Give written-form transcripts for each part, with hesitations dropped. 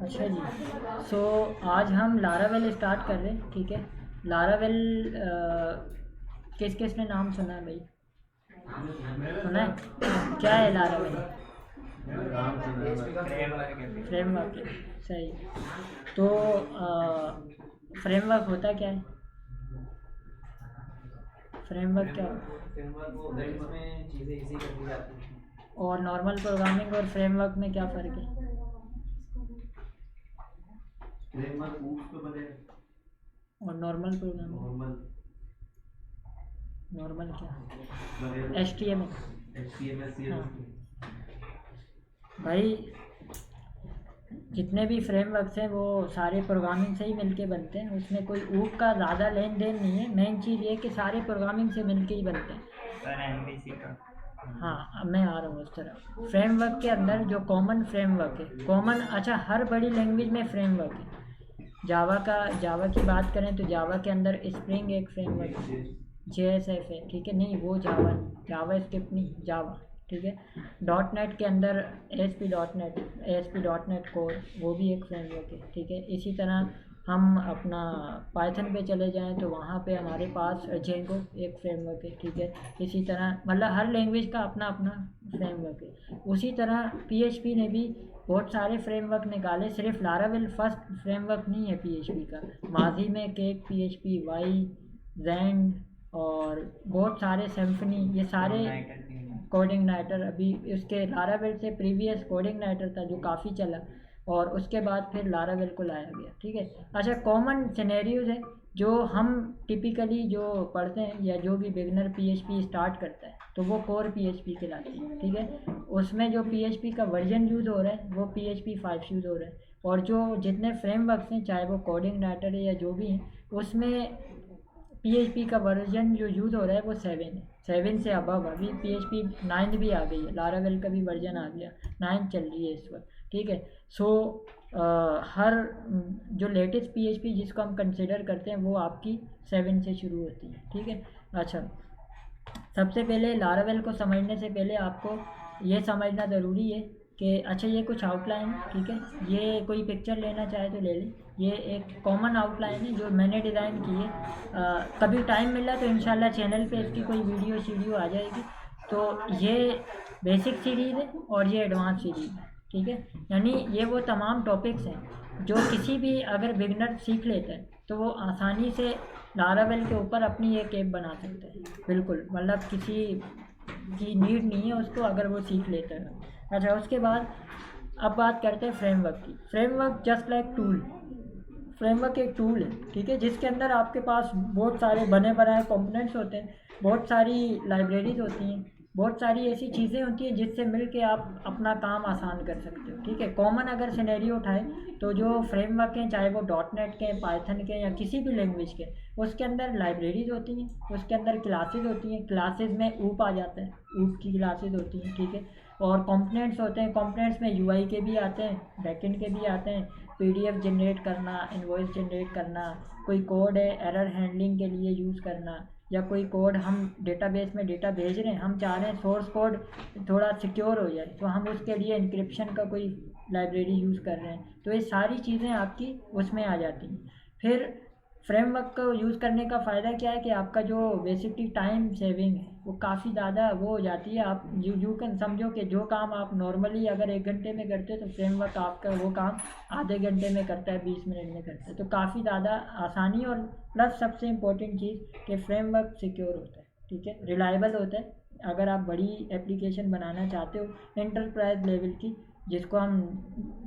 अच्छा जी, सो आज हम लारावेल स्टार्ट कर रहे हैं, ठीक है। लारावेल किस किस ने नाम सुना है भाई? सुना है? क्या है लारावेल? फ्रेमवर्क है, सही। तो फ्रेमवर्क होता क्या है? फ्रेमवर्क क्या होता है? और नॉर्मल प्रोग्रामिंग और फ्रेमवर्क में क्या फ़र्क है? और नॉर्मल प्रोग्रामिंग, नॉर्मल क्या? HTML। हाँ भाई, जितने भी फ्रेमवर्क्स हैं वो सारे प्रोग्रामिंग से ही मिलके बनते हैं, उसमें कोई ऊप का ज़्यादा लेन देन नहीं है। मेन चीज़ ये कि सारे प्रोग्रामिंग से मिलके ही बनते हैं। सर MVC का। हाँ, अब मैं आ रहा हूँ उस तरफ। फ्रेमवर्क के अंदर जो कॉमन फ्रेमवर्क है, कॉमन, अच्छा, हर बड़ी लैंग्वेज में फ्रेमवर्क है। जावा की बात करें तो जावा के अंदर स्प्रिंग एक फ्रेमवर्क है, JSF है, ठीक है। नहीं, वो जावा स्क्रिप्ट नहीं, जावा, ठीक है। डॉट नेट के अंदर ASP डॉट नेट कोर, वो भी एक फ्रेमवर्क है, ठीक है। इसी तरह हम अपना पाइथन पे चले जाएं तो वहाँ पे हमारे पास जेंगो एक फ्रेमवर्क है, ठीक है। इसी तरह मतलब हर लैंग्वेज का अपना अपना फ्रेमवर्क है। उसी तरह PHP ने भी बहुत सारे फ्रेमवर्क निकाले, सिर्फ लारावेल फर्स्ट फ्रेमवर्क नहीं है PHP का। माजी में केक PHP, वाई, जैंड और बहुत सारे सिम्फनी, ये सारे कोडिंग नाइटर। अभी इसके लारावेल से प्रीवियस कोडिंग नाइटर था जो काफ़ी चला, और उसके बाद फिर लारावेल को लाया गया, ठीक है। अच्छा, कॉमन सिनेरियोज है जो हम टिपिकली जो पढ़ते हैं, या जो भी बिगनर PHP स्टार्ट करता है तो वो कोर PHP कहलाती है, ठीक है। उसमें जो PHP का वर्जन यूज़ हो रहा है वो PHP 5 यूज़ हो रहा है। और जो जितने फ्रेमवर्क्स हैं, चाहे वो कोडिंग नाइटर है या जो भी हैं, उसमें PHP का वर्जन जो यूज़ हो रहा है वो 7 है, 7 से अबव। अभी PHP 9 भी आ गई है, लारावेल का भी वर्जन आ गया, 9 चल रही है इस वक्त, ठीक है। सो हर जो लेटेस्ट PHP जिसको हम कंसिडर करते हैं वो आपकी 7 से शुरू होती है, ठीक है। अच्छा, सबसे पहले लारावेल को समझने से पहले आपको ये समझना ज़रूरी है कि अच्छा, ये कुछ आउटलाइन, ठीक है। ये कोई पिक्चर लेना चाहे तो ले लें, ये एक कॉमन आउटलाइन है जो मैंने डिज़ाइन की है। कभी टाइम मिला तो इंशाल्लाह चैनल पे इसकी कोई वीडियो आ जाएगी। तो ये बेसिक सीरीज़ है और ये एडवांस सीरीज़ है, ठीक है। यानी ये वो तमाम टॉपिक्स हैं जो किसी भी अगर बिगनर सीख लेता है तो वो आसानी से लारावेल के ऊपर अपनी एक ऐप बना सकते हैं, बिल्कुल। मतलब किसी की नीड नहीं है उसको, अगर वो सीख लेता है। अच्छा, उसके बाद अब बात करते हैं फ्रेमवर्क की। Framework just like tool, framework एक टूल है, ठीक है, जिसके अंदर आपके पास बहुत सारे बने बनाए कंपोनेंट्स होते हैं, बहुत सारी लाइब्रेरीज होती हैं, बहुत सारी ऐसी चीज़ें होती हैं जिससे मिल के आप अपना काम आसान कर सकते हो, ठीक है। कॉमन अगर सिनेरियो उठाएं तो जो फ्रेमवर्क हैं, चाहे वो डॉट नेट के, पाइथन के या किसी भी लैंग्वेज के, उसके अंदर लाइब्रेरीज होती हैं, उसके अंदर क्लासेज होती हैं, क्लासेज में ऊप आ जाता है, ऊप की क्लासेज होती हैं, ठीक है। और कंपोनेंट्स होते हैं, कंपोनेंट्स में UI के भी आते हैं, बैकएंड के भी आते हैं, PDF जनरेट करना, इनवॉइस जनरेट करना, कोई कोड है एरर हैंडलिंग के लिए यूज़ करना, या कोई कोड हम डेटाबेस में डेटा भेज रहे हैं, हम चाह रहे हैं सोर्स कोड थोड़ा सिक्योर हो जाए, तो हम उसके लिए इंक्रिप्शन का कोई लाइब्रेरी यूज़ कर रहे हैं, तो ये सारी चीज़ें आपकी उसमें आ जाती हैं। फिर फ्रेमवर्क को यूज़ करने का फ़ायदा क्या है कि आपका जो बेसिकली टाइम सेविंग है वो काफ़ी ज़्यादा वो हो जाती है। आप यू कैन समझो कि जो काम आप नॉर्मली अगर 1 घंटे में करते हो तो फ्रेमवर्क आपका वो काम आधे घंटे में करता है, 20 मिनट में करता है, तो काफ़ी ज़्यादा आसानी। और प्लस सबसे इम्पोर्टेंट चीज़ कि फ्रेमवर्क सिक्योर होता है, ठीक है, रिलायबल होता है। अगर आप बड़ी एप्लीकेशन बनाना चाहते हो एंटरप्राइज लेवल की, जिसको हम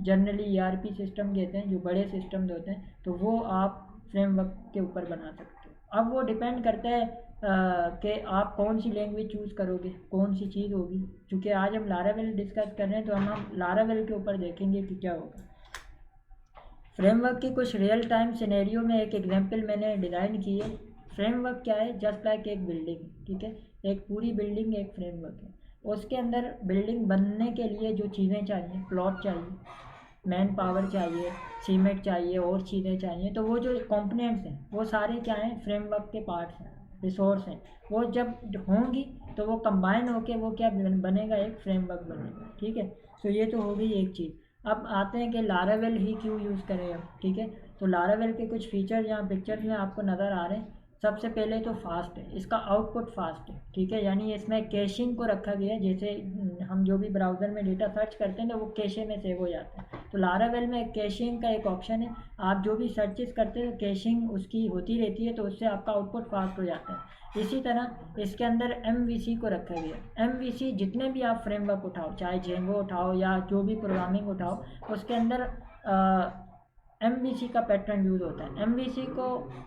जनरली ERP सिस्टम कहते हैं, जो बड़े सिस्टम होते हैं, तो वो आप फ्रेमवर्क के ऊपर बना सकते हो। अब वो डिपेंड करता है कि आप कौन सी लैंग्वेज चूज़ करोगे, कौन सी चीज़ होगी। क्योंकि आज हम लारावेल डिस्कस कर रहे हैं तो हम लारावेल के ऊपर देखेंगे कि क्या होगा। फ्रेमवर्क की कुछ रियल टाइम सिनेरियो में एक एग्जांपल मैंने डिज़ाइन की है। फ्रेमवर्क क्या है? जस्ट लाइक एक बिल्डिंग, ठीक है। एक पूरी बिल्डिंग एक फ्रेमवर्क है। उसके अंदर बिल्डिंग बनने के लिए जो चीज़ें चाहिए, प्लॉट चाहिए, मैन पावर चाहिए, सीमेंट चाहिए और चीज़ें चाहिए, तो वो जो कंपोनेंट्स हैं वो सारे क्या हैं? फ्रेमवर्क के पार्ट्स हैं, रिसोर्स हैं, वो जब होंगी तो वो कंबाइन होके वो क्या बनेगा, एक फ्रेमवर्क बनेगा। ठीक है, तो ये तो हो गई एक चीज़। अब आते हैं कि लारावेल ही क्यों यूज़ करें अब। ठीक है, तो लारावेल के कुछ फीचर यहाँ पिक्चर में आपको नज़र आ रहे हैं। सबसे पहले तो फास्ट है, इसका आउटपुट फास्ट है। ठीक है, यानी इसमें कैशिंग को रखा गया है, जैसे हम जो भी ब्राउज़र में डेटा सर्च करते हैं तो वो कैशे में सेव हो जाता है, तो लारावेल में कैशिंग का एक ऑप्शन है। आप जो भी सर्चेस करते हैं तो कैशिंग उसकी होती रहती है, तो उससे आपका आउटपुट फास्ट हो जाता है। इसी तरह इसके अंदर MVC को रखा गया है। MVC जितने भी आप फ्रेमवर्क उठाओ, चाहे जेंगो उठाओ या जो भी प्रोग्रामिंग उठाओ, उसके अंदर MVC का पैटर्न यूज़ होता है। MVC को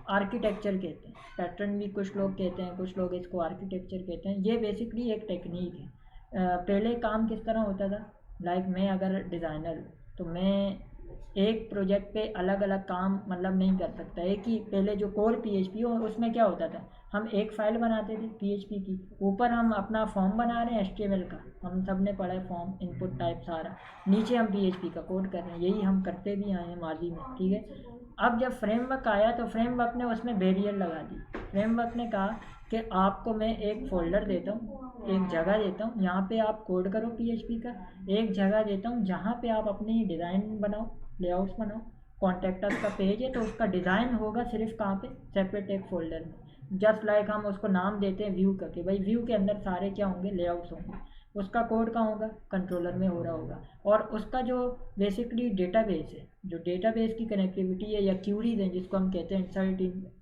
आर्किटेक्चर कहते हैं, पैटर्न भी कुछ लोग कहते हैं, कुछ लोग इसको आर्किटेक्चर कहते हैं। ये बेसिकली एक टेक्निक है। पहले काम किस तरह होता था, लाइक मैं अगर डिज़ाइनर हूँ तो मैं एक प्रोजेक्ट पे अलग अलग काम मतलब नहीं कर सकता। एक ही पहले जो कोर PHP हो उसमें क्या होता था, हम एक फ़ाइल बनाते थे PHP की, ऊपर हम अपना फॉर्म बना रहे हैं HTML का, हम सब ने पढ़ा है फॉर्म इनपुट टाइप सारा, नीचे हम PHP का कोड कर रहे हैं, यही हम करते भी आए हैं माजी में। ठीक है, अब जब फ्रेमवर्क आया तो फ्रेमवर्क ने उसमें बैरियर लगा दी। फ्रेमवर्क ने कहा कि आपको मैं एक फ़ोल्डर देता हूँ, एक जगह देता हूँ, यहाँ पे आप कोड करो PHP का, एक जगह देता हूँ जहाँ पे आप अपनी डिज़ाइन बनाओ, लेआउट्स बनाओ। कॉन्टैक्ट का पेज है तो उसका डिज़ाइन होगा सिर्फ कहाँ पे, सेपरेट एक फ़ोल्डर में। जस्ट लाइक हम उसको नाम देते हैं व्यू का, कि भाई व्यू के अंदर सारे क्या होंगे, लेआउट्स होंगे। उसका कोड कहाँ होगा, कंट्रोलर में हो रहा होगा। और उसका जो बेसिकली डेटाबेस है, जो डेटाबेस की कनेक्टिविटी है या क्यूरीज हैं जिसको हम कहते हैं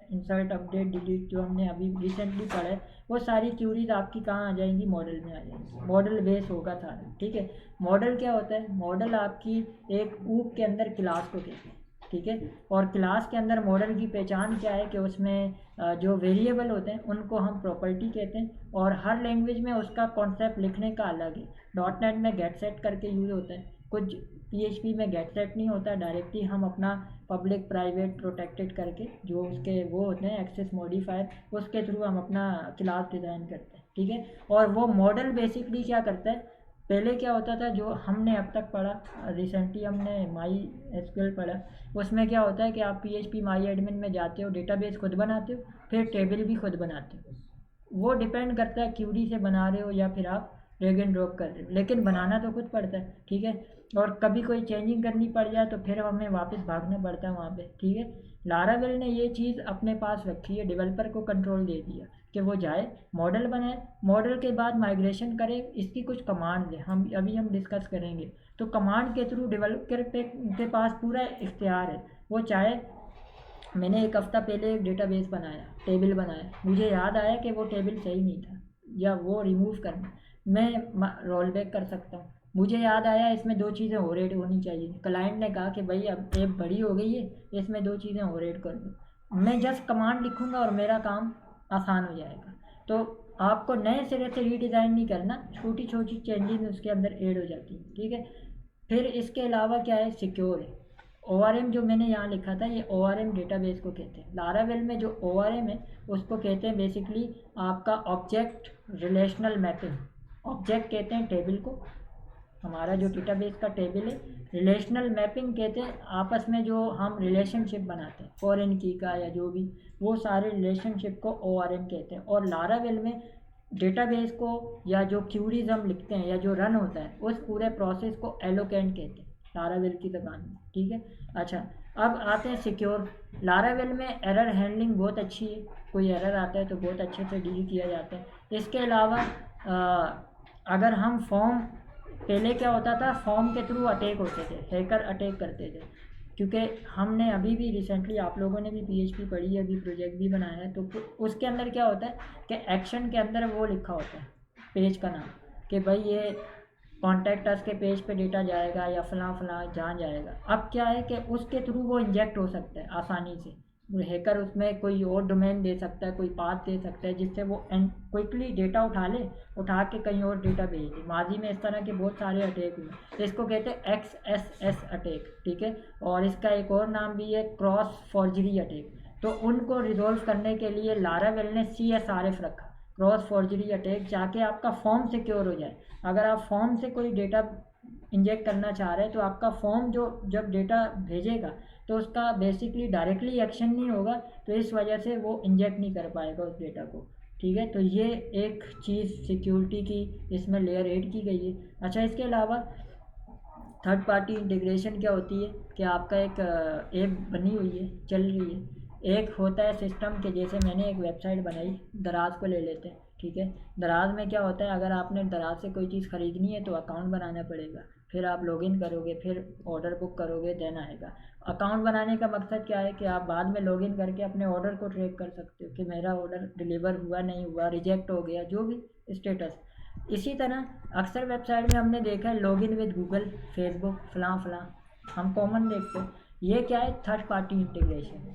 इंसर्ट अपडेट डिलीट, जो हमने अभी रिसेंटली पढ़ा है, वो सारी क्यूरीज आपकी कहाँ आ जाएंगी, मॉडल में आ जाएंगी। मॉडल बेस होगा सारा। ठीक है, मॉडल क्या होता है, मॉडल आपकी एक ऊप के अंदर क्लास को कहते हैं। ठीक है, और क्लास के अंदर मॉडल की पहचान क्या है कि उसमें जो वेरिएबल होते हैं उनको हम प्रॉपर्टी कहते हैं, और हर लैंग्वेज में उसका कॉन्सेप्ट लिखने का अलग है। .NET में गेट सेट करके यूज़ होता है, कुछ PHP में गेट सेट नहीं होता, डायरेक्टली हम अपना पब्लिक प्राइवेट प्रोटेक्टेड करके जो उसके वो होते हैं एक्सेस मॉडिफायर, उसके थ्रू हम अपना क्लास डिज़ाइन करते हैं। ठीक है, और वो मॉडल बेसिकली क्या करता है, पहले क्या होता था जो हमने अब तक पढ़ा, रिसेंटली हमने MySQL पढ़ा, उसमें क्या होता है कि आप PHP MyAdmin में जाते हो, डेटाबेस खुद बनाते हो, फिर टेबल भी खुद बनाते हो। वो डिपेंड करता है क्यूरी से बना रहे हो या फिर आप ड्रैग एंड ड्रॉप कर रहे हो, लेकिन बनाना तो खुद पड़ता है। ठीक है, और कभी कोई चेंजिंग करनी पड़ जाए तो फिर हमें वापस भागना पड़ता है वहाँ पे। ठीक है, लारावेल ने ये चीज़ अपने पास रखी है, डेवलपर को कंट्रोल दे दिया कि वो जाए मॉडल बनाए, मॉडल के बाद माइग्रेशन करे। इसकी कुछ कमांड है, हम डिस्कस करेंगे। तो कमांड के थ्रू डेवलपर के पास पूरा इख्तियार है। वो चाहे, मैंने एक हफ़्ता पहले एक डेटाबेस बनाया, टेबल बनाया, मुझे याद आया कि वो टेबल सही नहीं था या वो रिमूव करना, मैं रोल बैक कर सकता हूँ। मुझे याद आया इसमें 2 चीज़ें और ऐड होनी चाहिए, क्लाइंट ने कहा कि भाई अब ऐप बड़ी हो गई है, इसमें 2 चीज़ें और ऐड कर दो। मैं जस्ट कमांड लिखूँगा और मेरा काम आसान हो जाएगा। तो आपको नए सिरे से रीडिज़ाइन नहीं करना, छोटी छोटी चेंजेस उसके अंदर ऐड हो जाती हैं। ठीक है, फिर इसके अलावा क्या है, सिक्योर है। ORM जो मैंने यहाँ लिखा था, ये ORM डेटाबेस को कहते हैं। लारावेल में जो ORM है उसको कहते हैं बेसिकली आपका ऑब्जेक्ट रिलेशनल मैपिंग। ऑब्जेक्ट कहते हैं टेबल को, हमारा जो डेटाबेस का टेबल है। रिलेशनल मैपिंग कहते हैं आपस में जो हम रिलेशनशिप बनाते हैं, फॉरेन की का या जो भी, वो सारे रिलेशनशिप को ORM कहते हैं। और लारावेल में डेटाबेस को या जो क्यूरीज हम लिखते हैं या जो रन होता है उस पूरे प्रोसेस को एलोकेंट कहते हैं लारावेल की ज़बान में। ठीक है, अच्छा अब आते हैं सिक्योर। लारावेल में एरर हैंडलिंग बहुत अच्छी है, कोई एरर आता है तो बहुत अच्छे से डील किया जाता है। इसके अलावा अगर हम फॉर्म, पहले क्या होता था, फॉर्म के थ्रू अटैक होते थे, हैकर अटैक करते थे, क्योंकि हमने अभी भी रिसेंटली आप लोगों ने भी PHP पढ़ी है, अभी प्रोजेक्ट भी बनाया है, तो उसके अंदर क्या होता है कि एक्शन के अंदर वो लिखा होता है पेज का नाम, कि भाई ये कॉन्टैक्ट अस के पेज पे डेटा जाएगा या फलां फलां जहाँ जाएगा। अब क्या है कि उसके थ्रू वो इंजेक्ट हो सकता है आसानी से, हैकर उसमें कोई और डोमेन दे सकता है, कोई पाथ दे सकता है, जिससे वो क्विकली डेटा उठा ले, उठा के कहीं और डेटा भेज दे। माजी में इस तरह के बहुत सारे अटैक हुए, इसको कहते हैं XSS अटैक। ठीक है, और इसका एक और नाम भी है क्रॉस फॉर्जरी अटैक। तो उनको रिजोल्व करने के लिए लारावेल ने CSRF रखा, क्रॉस फॉर्जरी अटैक, जाके आपका फॉर्म सिक्योर हो जाए। अगर आप फॉर्म से कोई डेटा इंजेक्ट करना चाह रहे हैं तो आपका फॉर्म जो जब डेटा भेजेगा तो उसका बेसिकली डायरेक्टली एक्शन नहीं होगा, तो इस वजह से वो इंजेक्ट नहीं कर पाएगा उस डेटा को। ठीक है, तो ये एक चीज़ सिक्योरिटी की इसमें लेयर ऐड की गई है। अच्छा, इसके अलावा थर्ड पार्टी इंटीग्रेशन क्या होती है कि आपका एक ऐप बनी हुई है, चल रही है। एक होता है सिस्टम के, जैसे मैंने एक वेबसाइट बनाई, दराज को ले लेते हैं। ठीक है, दराज में क्या होता है, अगर आपने दराज से कोई चीज़ ख़रीदनी है तो अकाउंट बनाना पड़ेगा, फिर आप लॉगिन करोगे, फिर ऑर्डर बुक करोगे, देन आएगा। अकाउंट बनाने का मकसद क्या है कि आप बाद में लॉगिन करके अपने ऑर्डर को ट्रैक कर सकते हो कि मेरा ऑर्डर डिलीवर हुआ, नहीं हुआ, रिजेक्ट हो गया, जो भी स्टेटस। इसी तरह अक्सर वेबसाइट में हमने देखा है लॉगिन विद गूगल, फेसबुक, फलां फलां, हम कॉमन देखते हैं। ये क्या है, थर्ड पार्टी इंटीग्रेशन।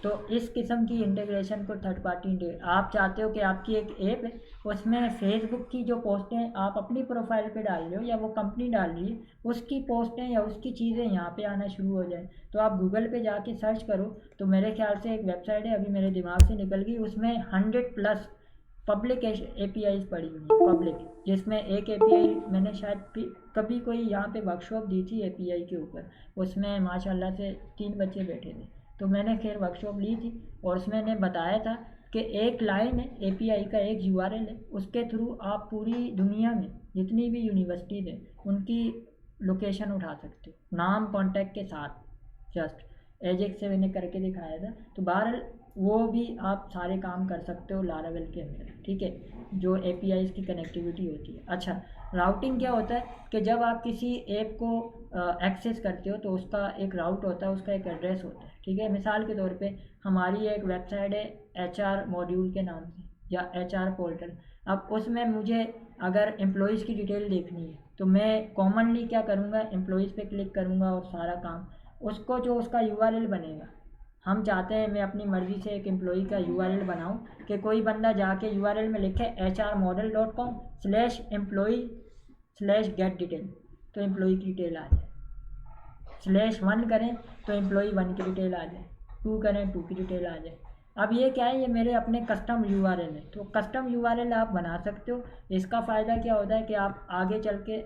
तो इस किस्म की इंटीग्रेशन को थर्ड पार्टी आप चाहते हो कि आपकी एक ऐप है, उसमें फेसबुक की जो पोस्टें आप अपनी प्रोफाइल पे डाल रहे हो या वो कंपनी डाल रही है, उसकी पोस्टें या उसकी चीज़ें यहाँ पे आना शुरू हो जाए, तो आप गूगल पे जाके सर्च करो। तो मेरे ख्याल से एक वेबसाइट है, अभी मेरे दिमाग से निकल गई, उसमें 100+ पब्लिक APIs पड़ी हुई हैं, पब्लिक, जिसमें एक API मैंने शायद कभी कोई यहाँ पे वर्कशॉप दी थी API के ऊपर, उसमें माशाल्लाह से 3 बच्चे बैठे थे, तो मैंने खैर वर्कशॉप ली थी, और उसमें ने बताया था कि एक लाइन है API का, एक URL है, उसके थ्रू आप पूरी दुनिया में जितनी भी यूनिवर्सिटीज़ हैं उनकी लोकेशन उठा सकते हो, नाम कॉन्टैक्ट के साथ, जस्ट एजेक्स से मैंने करके दिखाया था। तो बहरहाल वो भी आप सारे काम कर सकते हो लारावेल के अंदर। ठीक है, जो APIs की कनेक्टिविटी होती है। अच्छा, राउटिंग क्या होता है कि जब आप किसी ऐप को एक्सेस करते हो तो उसका एक राउट होता है, उसका एक एड्रेस होता है। ठीक है, मिसाल के तौर पे हमारी एक वेबसाइट है HR मॉड्यूल के नाम से, या HR पोर्टल। अब उसमें मुझे अगर एम्प्लॉयज़ की डिटेल देखनी है तो मैं कॉमनली क्या करूँगा, एम्प्लॉयज़ पे क्लिक करूँगा और सारा काम, उसको जो उसका URL बनेगा, हम चाहते हैं मैं अपनी मर्ज़ी से एक एम्प्लॉई का URL बनाऊं कि कोई बंदा जाके URL में लिखे hrmodel.com/employee/get डिटेल, तो एम्प्लॉई की डिटेल आ जाए। /1 करें तो एम्प्लॉई 1 की डिटेल आ जाए, 2 करें 2 की डिटेल आ जाए। अब ये क्या है, ये मेरे अपने कस्टम URL है, तो कस्टम URL आप बना सकते हो। इसका फ़ायदा क्या होता है कि आप आगे चल के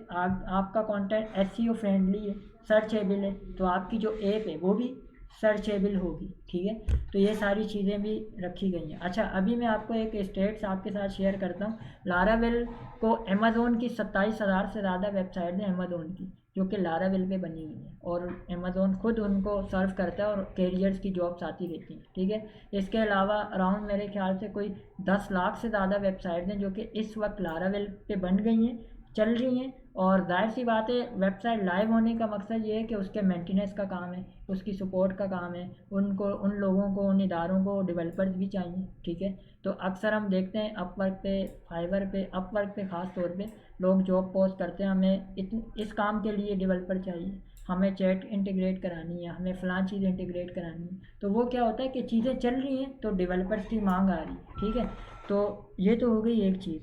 आपका कंटेंट SEO फ्रेंडली है, सर्चेबल है, तो आपकी जो ऐप है वो भी सर्चेबल होगी। ठीक है, तो ये सारी चीज़ें भी रखी गई हैं। अच्छा, अभी मैं आपको एक स्टेट्स आपके साथ शेयर करता हूँ। लारावेल को अमेज़ोन की 27,000 से ज़्यादा वेबसाइट है अमेज़ोन की, जो कि लारावेल पे बनी हुई है, और अमेज़ोन खुद उनको सर्व करता है और कैरियर्स की जॉब्स आती रहती हैं। ठीक है, इसके अलावा अराउंड मेरे ख्याल से कोई 10 लाख से ज़्यादा वेबसाइट हैं जो कि इस वक्त लारावेल पे बन गई हैं, चल रही हैं। और जाहिर सी बात है, वेबसाइट लाइव होने का मकसद ये है कि उसके मेंटेनेंस का काम है, उसकी सपोर्ट का काम है, उनको, उन लोगों को, उन इदारों को डेवलपर्स भी चाहिए। ठीक है, तो अक्सर हम देखते हैं अपवर्क पे, फाइवर पे, अपवर्क पे ख़ास तौर पे लोग जॉब पोस्ट करते हैं, हमें इस काम के लिए डेवलपर चाहिए, हमें चैट इंटीग्रेट करानी है, हमें फ़लाँ चीज़ इंटीग्रेट करानी है। तो वो क्या होता है कि चीज़ें चल रही हैं तो डेवलपर्स की मांग आ रही है। ठीक है, तो ये तो हो गई एक चीज़।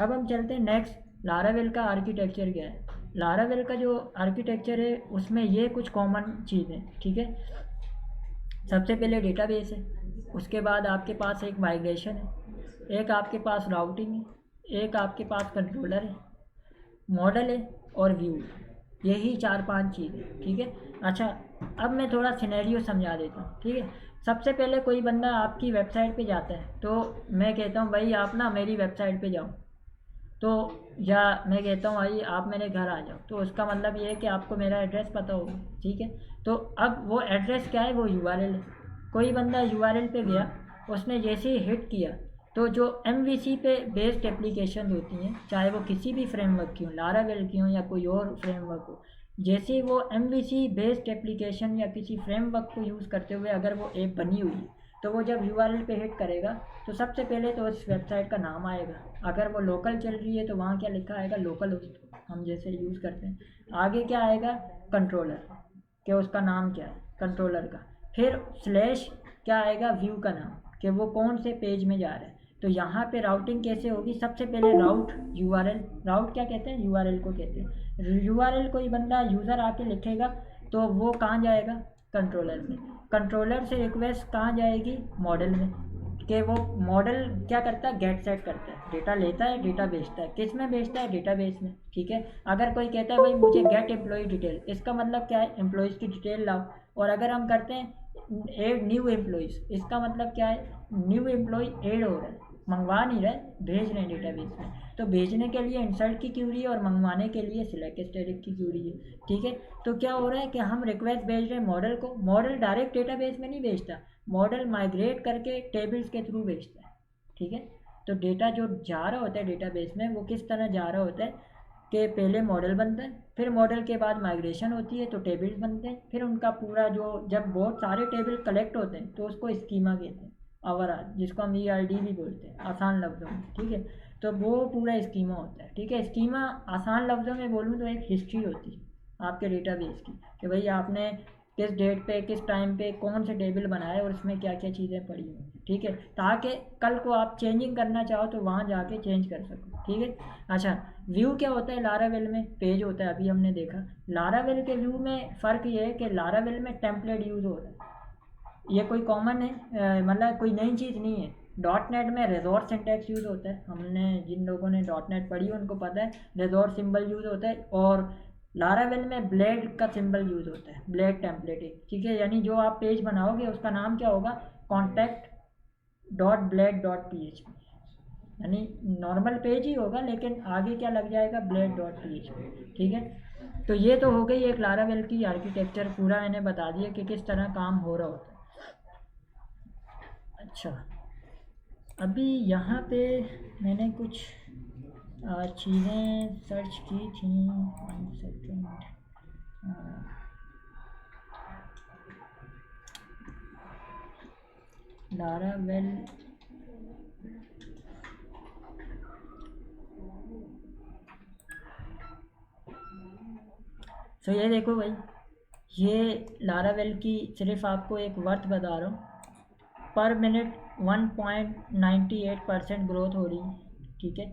अब हम चलते हैं नेक्स्ट, लारावेल का आर्किटेक्चर क्या है। लारावेल का जो आर्किटेक्चर है उसमें ये कुछ कॉमन चीज़ें। ठीक है, सबसे पहले डेटाबेस है, उसके बाद आपके पास एक माइग्रेशन है, एक आपके पास राउटिंग है, एक आपके पास कंट्रोलर है, मॉडल है और व्यू। यही 4-5 चीज़ें। ठीक है, अच्छा, अब मैं थोड़ा सिनेरियो समझा देता हूँ। ठीक है, सबसे पहले कोई बंदा आपकी वेबसाइट पे जाता है तो मैं कहता हूँ भाई आप ना मेरी वेबसाइट पे जाओ, तो या मैं कहता हूँ भाई आप मेरे घर आ जाओ, तो उसका मतलब ये है कि आपको मेरा एड्रेस पता होगा। ठीक है, तो अब वो एड्रेस क्या है, वो URL है। कोई बंदा URL पे गया, उसने जैसे ही हिट किया तो जो MVC पे बेस्ड एप्लीकेशन होती हैं, चाहे वो किसी भी फ्रेमवर्क की हो, लारावेल की हो या कोई और फ्रेमवर्क हो, जैसे ही वो MVC बेस्ड एप्लीकेशन या किसी फ्रेमवर्क को यूज़ करते हुए अगर वो ऐप बनी हुई है, तो वो जब URL पे हिट करेगा तो सबसे पहले तो उस वेबसाइट का नाम आएगा। अगर वो लोकल चल रही है तो वहाँ क्या लिखा आएगा, लोकल होस्ट, हम जैसे यूज़ करते हैं। आगे क्या आएगा, कंट्रोलर, कि उसका नाम क्या है कंट्रोलर का। फिर स्लैश क्या आएगा, व्यू का नाम, कि वो कौन से पेज में जा रहा है। तो यहाँ पे राउटिंग कैसे होगी, सबसे पहले राउट URL, राउट क्या कहते हैं, URL को कहते हैं। URL कोई बंदा यूज़र आके लिखेगा तो वो कहाँ जाएगा, कंट्रोलर में। कंट्रोलर से रिक्वेस्ट कहाँ जाएगी, मॉडल में, कि वो मॉडल क्या करता है, गेट सेट करता है, डेटा लेता है, डेटा भेजता है। किस में भेजता है, डेटाबेस में। ठीक है, अगर कोई कहता है भाई मुझे गेट एम्प्लॉय डिटेल, इसका मतलब क्या है, एम्प्लॉयज़ की डिटेल लाओ, और अगर हम करते हैं ऐड न्यू एम्प्लॉइज़, इसका मतलब क्या है, न्यू एम्प्लॉय ऐड हो रहा है, मंगवा नहीं रहे, भेज रहे हैं डेटाबेस में। तो भेजने के लिए इंसर्ट की क्यूरी है और मंगवाने के लिए सिलेक्ट स्टैटिक की क्यूरी है, ठीक है। तो क्या हो रहा है कि हम रिक्वेस्ट भेज रहे हैं मॉडल को, मॉडल डायरेक्ट डेटाबेस में नहीं भेजता, मॉडल माइग्रेट करके टेबल्स के थ्रू भेजता है, ठीक है। तो डेटा जो जा रहा होता है डेटाबेस में वो किस तरह जा रहा होता है कि पहले मॉडल बनता है, फिर मॉडल के बाद माइग्रेशन होती है तो टेबल्स बनते हैं, फिर उनका पूरा जो जब बहुत सारे टेबल कलेक्ट होते हैं तो उसको स्कीमा कहते हैं, ओवरऑल, जिसको हम ERD भी बोलते हैं आसान लफ्ज़ों में, ठीक है। तो वो पूरा स्कीमा होता है, ठीक है। स्कीमा आसान लफ्ज़ों में बोलूँ तो एक हिस्ट्री होती है आपके डेटाबेस की, कि भाई आपने किस डेट पे किस टाइम पे कौन से टेबल बनाए और उसमें क्या क्या चीज़ें पड़ी हुई, ठीक है, ताकि कल को आप चेंजिंग करना चाहो तो वहाँ जाके चेंज कर सको, ठीक है। अच्छा, व्यू क्या होता है लारावेल में, पेज होता है, अभी हमने देखा। लारावेल के व्यू में फ़र्क ये है कि लारावेल में टेम्पलेट यूज़ हो रहा है, ये कोई कॉमन है, मतलब कोई नई चीज़ नहीं है। डॉट नेट में रिजॉर्ट सिंटैक्स यूज़ होता है, हमने जिन लोगों ने डॉट नेट पढ़ी है उनको पता है रिजॉर्ट सिंबल यूज़ होता है, और लारावेल में ब्लेड का सिंबल यूज़ होता है, ब्लेड टेम्पलेटिंग, ठीक है। यानी जो आप पेज बनाओगे उसका नाम क्या होगा, contact dot blade dot PHP, यानी नॉर्मल पेज ही होगा लेकिन आगे क्या लग जाएगा, ब्लेड डॉट PHP, ठीक है। तो ये तो हो गई एक लारावेल की आर्किटेक्चर, पूरा मैंने बता दिया कि किस तरह काम हो रहा होता है। अच्छा, अभी यहाँ पे मैंने कुछ चीज़ें सर्च की थी, 1 सेकेंड। लारावेल तो ये देखो भाई, ये लारावेल की सिर्फ आपको एक वर्थ बता रहा हूँ, पर मिनट 1.98% ग्रोथ हो रही है, ठीक है।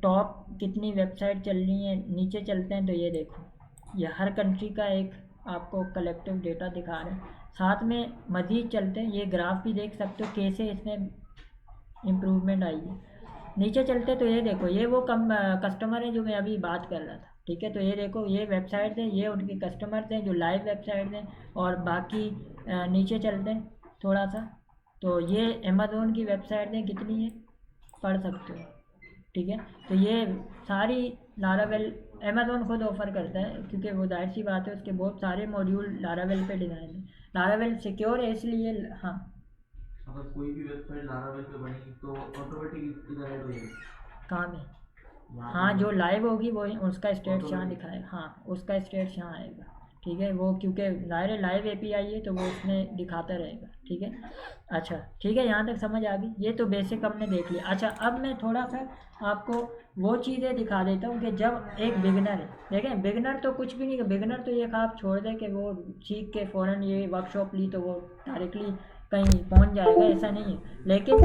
टॉप कितनी वेबसाइट चल रही है, नीचे चलते हैं तो ये देखो, ये हर कंट्री का एक आपको कलेक्टिव डेटा दिखा रहे हैं। साथ में मज़ीद चलते हैं, ये ग्राफ भी देख सकते हो कैसे इसमें इम्प्रूवमेंट आई है। नीचे चलते तो ये देखो, ये वो कस्टमर है जो मैं अभी बात कर रहा था, ठीक है। तो ये देखो, ये वेबसाइट है, ये उनके कस्टमर्स हैं जो लाइव वेबसाइट हैं, और बाकी नीचे चलते हैं थोड़ा सा, तो ये अमेज़ोन की वेबसाइट है, कितनी है पढ़ सकते हो, ठीक है। तो ये सारी लारावेल अमेज़ोन खुद ऑफ़र करता है, क्योंकि वो जाहिर सी बात है उसके बहुत सारे मॉड्यूल लारावेल पे डिज़ाइन है। लारावेल सिक्योर है इसलिए, हाँ। अगर कोई भी वेबसाइट लारावेल पे बनेगी तो ऑटोमेटिक इधर ऐड हो जाएगी, कहाँ में, हाँ, जो लाइव होगी वो उसका स्टेटस यहाँ दिखाएगा, हाँ, उसका स्टेटस यहाँ आएगा, ठीक है। वो क्योंकि ज़ाहिर लाइव API है तो वो उसमें दिखाता रहेगा, ठीक है। अच्छा, ठीक है, यहाँ तक समझ आ गई, ये तो बेसिक हमने देख लिया। अच्छा, अब मैं थोड़ा सा आपको वो चीज़ें दिखा देता हूँ कि जब एक बिगनर है, देखें बिगनर तो कुछ भी नहीं, बिगनर तो ये आप छोड़ दें कि वो सीख के फ़ौरन ये वर्कशॉप ली तो वो डायरेक्टली कहीं पहुंच जाएगा, ऐसा नहीं है। लेकिन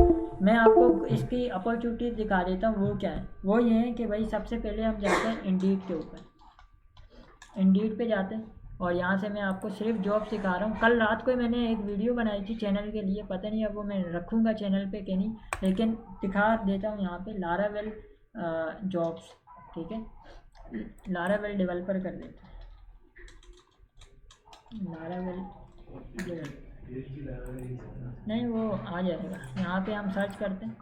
मैं आपको इसकी अपॉर्चुनिटीज़ दिखा देता हूँ, वो क्या है, वो ये है कि भाई सबसे पहले हम जाते हैं इंडीड के ऊपर, इंडीड पे जाते हैं, और यहाँ से मैं आपको सिर्फ जॉब सिखा रहा हूँ। कल रात को मैंने एक वीडियो बनाई थी चैनल के लिए, पता नहीं अब वो मैं रखूँगा चैनल पे कि नहीं, लेकिन दिखा देता हूँ यहाँ पे लारावेल जॉब्स, ठीक है। लारावेल डेवलपर कर देते हैं, लारावेल डेवलपर, नहीं वो आ जाएगा, यहाँ पे हम सर्च करते हैं,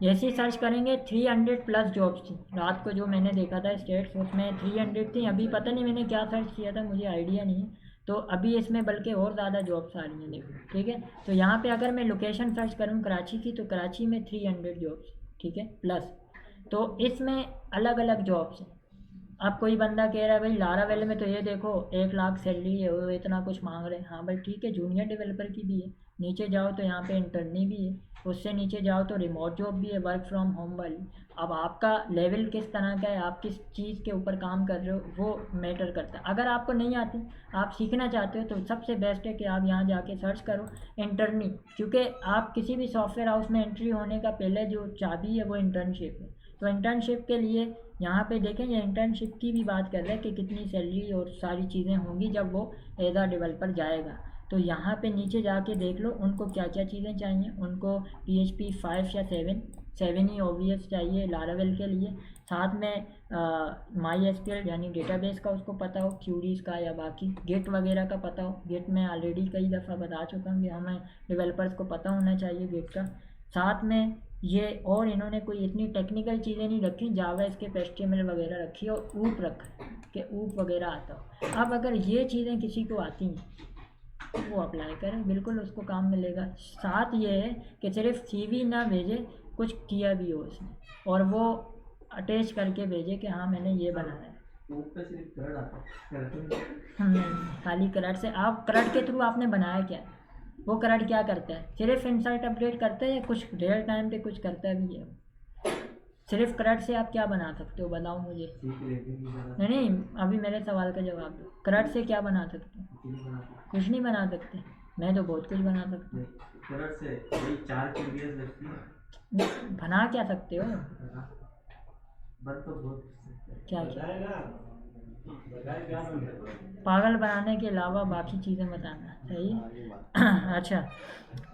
जैसे ही सर्च करेंगे 300+ जॉब्स थी रात को, जो मैंने देखा था स्टेट्स, उसमें 300 थी। अभी पता नहीं मैंने क्या सर्च किया था, मुझे आइडिया नहीं है, तो अभी इसमें बल्कि और ज़्यादा जॉब्स आ रही हैं, देखो, ठीक है। तो यहाँ पे अगर मैं लोकेशन सर्च करूँ कराची की, तो कराची में 300 जॉब्स, ठीक है, प्लस। तो इसमें अलग अलग जॉब्स हैं। अब कोई बंदा कह रहा है भाई लारावेल में तो ये देखो 1 लाख सैलरी है, वो इतना कुछ मांग रहे हैं, हाँ भाई ठीक है, जूनियर डेवलपर की भी है। नीचे जाओ तो यहाँ पे इंटर्नी भी है, उससे नीचे जाओ तो रिमोट जॉब भी है, वर्क फ्रॉम होम वाली। अब आपका लेवल किस तरह का है, आप किस चीज़ के ऊपर काम कर रहे हो, वो मैटर करता है। अगर आपको नहीं आती, आप सीखना चाहते हो, तो सबसे बेस्ट है कि आप यहाँ जाके सर्च करो इंटर्नी, क्योंकि आप किसी भी सॉफ्टवेयर हाउस में एंट्री होने का पहले जो चाबी है वो इंटर्नशिप है। तो इंटर्नशिप के लिए यहाँ पे देखें, ये इंटर्नशिप की भी बात कर रहे हैं कि कितनी सैलरी और सारी चीज़ें होंगी जब वो एज आ डेवलपर जाएगा। तो यहाँ पे नीचे जाके देख लो उनको क्या क्या चीज़ें चाहिए, उनको PHP 5 या 7 7 ही OBS चाहिए लारावेल के लिए। साथ में MySQL यानी डेटाबेस का उसको पता हो, क्यूरीज का या बाकी गेट वगैरह का पता हो। गेट में ऑलरेडी कई दफ़ा बता चुका हूँ कि हमें डेवलपर्स को पता होना चाहिए गेट का। साथ में ये और इन्होंने कोई इतनी टेक्निकल चीज़ें नहीं रखी, जावा इसके HTML वगैरह रखी और ऊप रखा कि ऊप वगैरह आता हो। अब अगर ये चीज़ें किसी को आती हैं वो अप्लाई करें, बिल्कुल उसको काम मिलेगा। साथ ये है कि सिर्फ CV ना भेजे, कुछ किया भी हो उसने और वो अटैच करके भेजे कि हाँ मैंने ये बनाया है। ऊपर सिर्फ करड़ आता है, नहीं, खाली करंट से आप करंट के थ्रू आपने बनाया क्या है? वो करंट क्या करता है? सिर्फ इंसाइट अपडेट करता है या कुछ रियल टाइम पे कुछ करता भी है? सिर्फ करंट से आप क्या बना सकते हो बताओ मुझे। नहीं नहीं, अभी मेरे सवाल का जवाब दो। करंट से क्या बना सकते हो? कुछ नहीं बना सकते। मैं तो बहुत कुछ बना सकता हूँ। करड़ से वही 4 QBS लगती है, बना क्या सकते हो? बन तो बहुत क्या क्या पागल बनाने के अलावा बाकी चीज़ें बताना सही है। अच्छा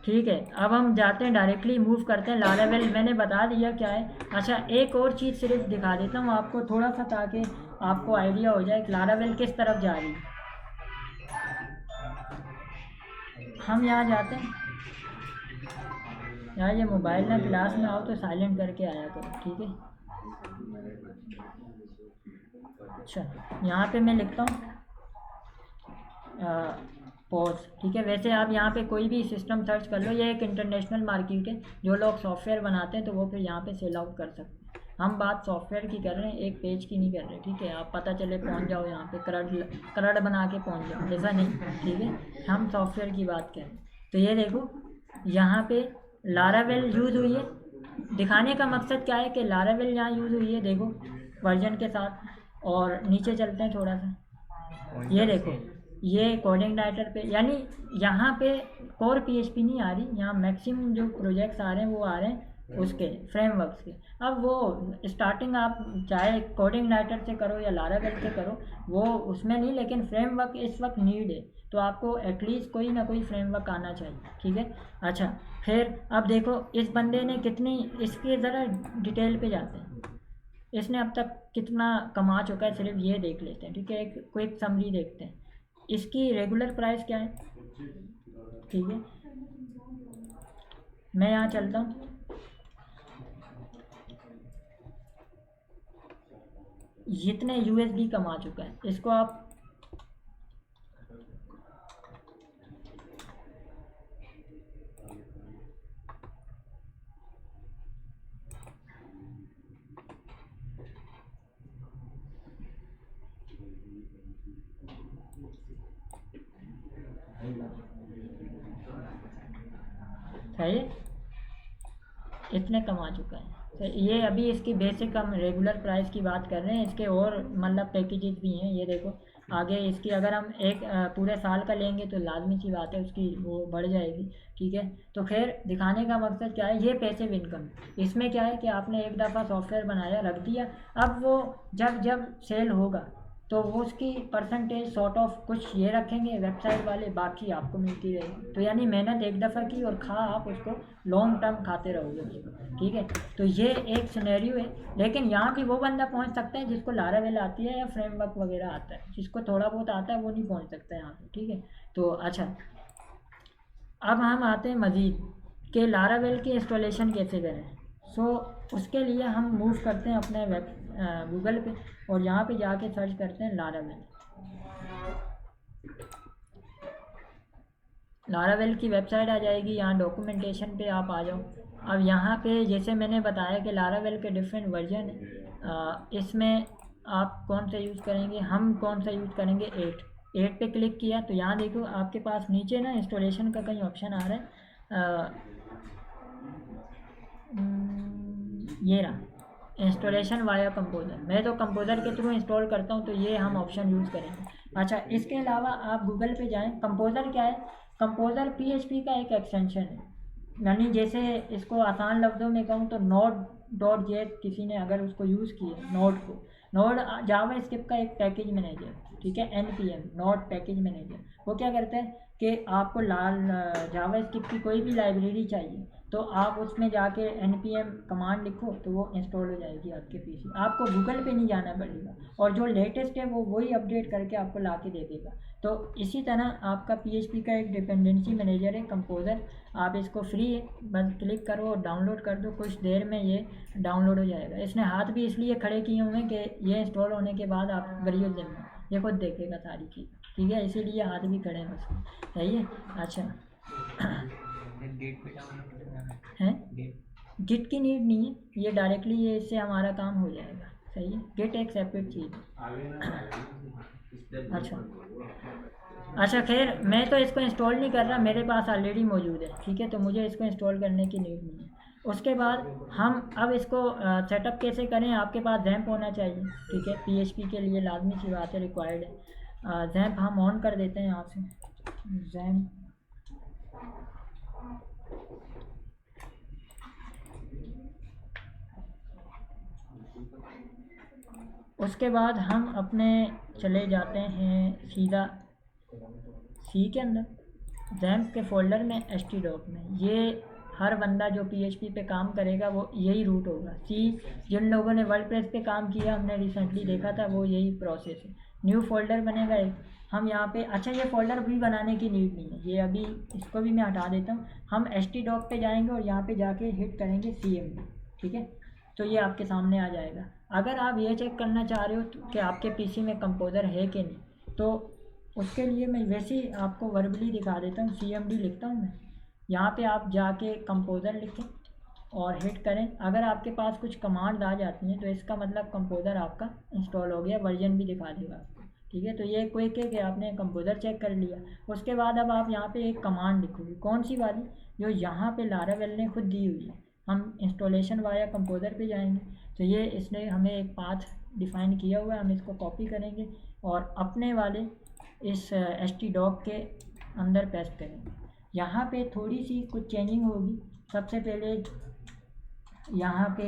ठीक है, अब हम जाते हैं डायरेक्टली मूव करते हैं लारावेल। मैंने बता दिया क्या है। अच्छा एक और चीज़ सिर्फ दिखा देता हूँ आपको थोड़ा सा, ताकि आपको आइडिया हो जाए लारावेल किस तरफ जा रही है। हम यहाँ जाते हैं, यार ये मोबाइल ना क्लास में आओ तो साइलेंट करके आया करो, ठीक है। अच्छा यहाँ पे मैं लिखता हूँ पॉज, ठीक है। वैसे आप यहाँ पे कोई भी सिस्टम सर्च कर लो, ये एक इंटरनेशनल मार्केट है। जो लोग सॉफ्टवेयर बनाते हैं तो वो फिर यहाँ पे सेल आउट कर सकते हैं। हम बात सॉफ्टवेयर की कर रहे हैं, एक पेज की नहीं कर रहे, ठीक है। आप पता चले पहुँच जाओ यहाँ पे करड़ बना के पहुँच जाओ, ऐसा नहीं, ठीक है। हम सॉफ्टवेयर की बात करें तो ये देखो यहाँ पे लारावेल यूज़ हुई है। दिखाने का मकसद क्या है कि लारावेल यहाँ यूज़ हुई है, देखो वर्जन के साथ। और नीचे चलते हैं थोड़ा सा, ये देखो ये कोडिंग राइटर पे, यानी यहाँ पे कोर PHP नहीं आ रही, यहाँ मैक्सिमम जो प्रोजेक्ट्स आ रहे हैं वो आ रहे हैं उसके फ्रेमवर्क्स के। अब वो स्टार्टिंग आप चाहे कोडिंग राइटर से करो या लारावेल से करो, वो उसमें नहीं, लेकिन फ्रेमवर्क इस वक्त नीड है, तो आपको एटलीस्ट कोई ना कोई फ्रेमवर्क आना चाहिए, ठीक है। अच्छा फिर अब देखो इस बंदे ने कितनी, इसके ज़रा डिटेल पे जाते हैं, इसने अब तक कितना कमा चुका है सिर्फ ये देख लेते हैं, ठीक है। एक क्विक समरी देखते हैं, इसकी रेगुलर प्राइस क्या है, ठीक है। मैं यहाँ चलता हूँ, जितने USD कमा चुका है इसको आप सही है, इतने कमा चुका है। तो ये अभी इसकी बेसिक हम रेगुलर प्राइस की बात कर रहे हैं, इसके और मतलब पैकेजेस भी हैं। ये देखो आगे इसकी अगर हम एक पूरे साल का लेंगे तो लाजमी सी बात है उसकी वो बढ़ जाएगी, ठीक है। तो खैर दिखाने का मकसद क्या है, ये पैसिव इनकम। इसमें क्या है कि आपने एक दफ़ा सॉफ्टवेयर बनाया रख दिया, अब वो जब जब सेल होगा तो वो उसकी परसेंटेज सॉर्ट ऑफ कुछ ये रखेंगे वेबसाइट वाले, बाकी आपको मिलती रहेगी। तो यानी मेहनत एक दफ़ा की और खा आप उसको लॉन्ग टर्म खाते रहोगे उसको, ठीक है। तो ये एक सिनेरियो है, लेकिन यहाँ भी वो बंदा पहुँच सकता है जिसको लारावेल आती है या फ्रेमवर्क वगैरह आता है। जिसको थोड़ा बहुत आता है वो नहीं पहुँच सकता यहाँ पे, ठीक है। तो अच्छा अब हम आते हैं मज़ीद कि लारावेल की इंस्टॉलेशन कैसे करें। उसके लिए हम मूव करते हैं अपने गूगल पे और यहाँ पे जाके सर्च करते हैं लारावेल। लारावेल की वेबसाइट आ जाएगी, यहाँ डॉक्यूमेंटेशन पे आप आ जाओ। अब यहाँ पे जैसे मैंने बताया कि लारावेल के डिफरेंट वर्जन है, इसमें आप कौन सा यूज़ करेंगे, हम कौन सा यूज़ करेंगे 8 पे क्लिक किया तो यहाँ देखो आपके पास नीचे ना इंस्टॉलेशन का कहीं ऑप्शन आ रहा है, ये रहा इंस्टॉलेशन वाया कंपोज़र। मैं तो कंपोज़र के थ्रू इंस्टॉल करता हूँ तो ये हम ऑप्शन यूज़ करेंगे। अच्छा इसके अलावा आप गूगल पे जाएं, कंपोज़र क्या है, कंपोज़र PHP का एक एक्सटेंशन है। यानी जैसे इसको आसान लफ्ज़ों में कहूँ तो node.js किसी ने अगर उसको यूज़ किया, नोड जावा स्क्रिप्ट का एक पैकेज मैनेजर, ठीक है, NPM नोड पैकेज मैनेजर। वो क्या करता है कि आपको जावा स्क्रिप्ट की कोई भी लाइब्रेरी चाहिए तो आप उसमें जाके npm कमांड लिखो तो वो इंस्टॉल हो जाएगी आपके पीसी। आपको गूगल पे नहीं जाना पड़ेगा और जो लेटेस्ट है वो वही अपडेट करके आपको ला के दे देगा। तो इसी तरह आपका PHP का एक डिपेंडेंसी मैनेजर है कंपोज़र, आप इसको फ्री है, बस क्लिक करो और डाउनलोड कर दो, कुछ देर में ये डाउनलोड हो जाएगा। इसने हाथ भी इसलिए खड़े किए हुए हैं कि ये इंस्टॉल होने के बाद आप गरीब दिन में ये खुद देखेगा सारी चीज़, ठीक है, इसीलिए हाथ भी खड़े हैं उसके, सही है। अच्छा है, गिट की नीड नहीं है, ये डायरेक्टली ये इससे हमारा काम हो जाएगा, सही है। गिट एक सेपरेट चीज़ है। अच्छा खैर, मैं तो इसको इंस्टॉल नहीं कर रहा, मेरे पास ऑलरेडी मौजूद है, ठीक है, तो मुझे इसको इंस्टॉल करने की नीड नहीं है। उसके बाद हम अब इसको सेटअप कैसे करें, आपके पास जैम्प होना चाहिए, ठीक है, PHP के लिए लाजमी सी बात है, रिक्वायर्ड है। जैम्प हम ऑन कर देते हैं यहाँ से, जैम्प उसके बाद हम अपने चले जाते हैं सीधा सी के अंदर, जैम्प के फोल्डर में htdoc में। ये हर बंदा जो PHP पे काम करेगा वो यही रूट होगा। सी जिन लोगों ने वर्डप्रेस पे काम किया, हमने रिसेंटली देखा था, वो यही प्रोसेस है। न्यू फोल्डर बनेगा एक, हम यहाँ पे, अच्छा ये फोल्डर भी बनाने की नीड नहीं है, ये अभी इसको भी मैं हटा देता हूँ। हम htdoc पे जाएंगे और यहाँ पे जाके हिट करेंगे cmd, ठीक है, तो ये आपके सामने आ जाएगा। अगर आप ये चेक करना चाह रहे हो कि आपके पीसी में कंपोज़र है कि नहीं, तो उसके लिए मैं वैसे ही आपको वर्बली दिखा देता हूँ, cmd लिखता हूँ मैं, यहाँ पे आप जाके कंपोज़र लिखें और हिट करें। अगर आपके पास कुछ कमांड आ जाती हैं तो इसका मतलब कंपोज़र आपका इंस्टॉल हो गया, वर्जन भी दिखा देगा आपको, ठीक है। तो ये क्विक है कि आपने कंपोज़र चेक कर लिया। उसके बाद अब आप यहाँ पे एक कमांड लिखोगे, कौन सी वाली, जो यहाँ पे लारावेल ने खुद दी हुई है। हम इंस्टॉलेशन वाया कंपोज़र पे जाएंगे, तो ये इसने हमें एक पाथ डिफ़ाइन किया हुआ है, हम इसको कॉपी करेंगे और अपने वाले इस htdoc के अंदर पेस्ट करेंगे। यहाँ पे थोड़ी सी कुछ चेंजिंग होगी। सबसे पहले यहाँ पे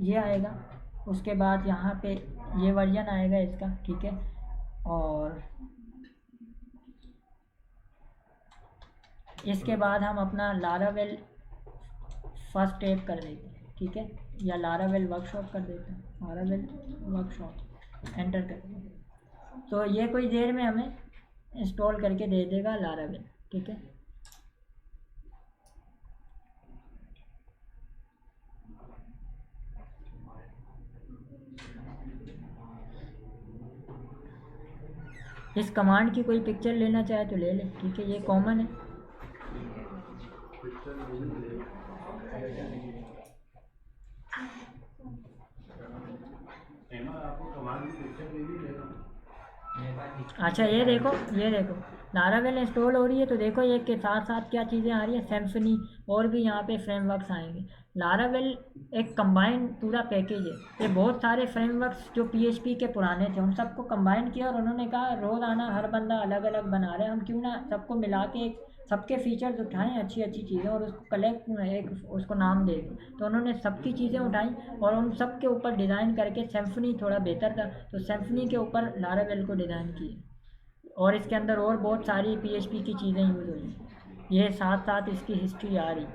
ये आएगा, उसके बाद यहाँ पे ये वर्जन आएगा इसका, ठीक है, और इसके बाद हम अपना लारावेल फर्स्ट टैप कर देते हैं, ठीक है, या लारावेल वर्कशॉप कर देते हैं, लारावेल वर्कशॉप एंटर कर देंगे, तो ये कुछ देर में हमें इंस्टॉल करके दे देगा लारावेल, ठीक है। इस कमांड की कोई पिक्चर लेना चाहे तो ले ले, ठीक है, ये कॉमन है। अच्छा ये देखो लारावेल इंस्टॉल हो रही है, तो देखो ये के साथ साथ क्या चीज़ें आ रही है, सिम्फनी और भी यहाँ पे फ्रेमवर्क्स आएंगे। लारावेल एक कंबाइंड पूरा पैकेज है, ये बहुत सारे फ्रेमवर्क्स जो PHP के पुराने थे उन सबको कंबाइन किया और उन्होंने कहा रोज़ाना हर बंदा अलग अलग बना रहा है, हम क्यों ना सबको मिला के एक सबके फीचर्स उठाएं, अच्छी अच्छी चीज़ें, और उसको कलेक्ट एक उसको नाम दे दें। तो उन्होंने सबकी चीज़ें उठाई और उन सब के ऊपर डिज़ाइन करके, सिम्फनी थोड़ा बेहतर था तो सिम्फनी के ऊपर लारावेल को डिज़ाइन किए, और इसके अंदर और बहुत सारी PHP की चीज़ें यूज़ हुई, ये साथ साथ इसकी हिस्ट्री आ रही।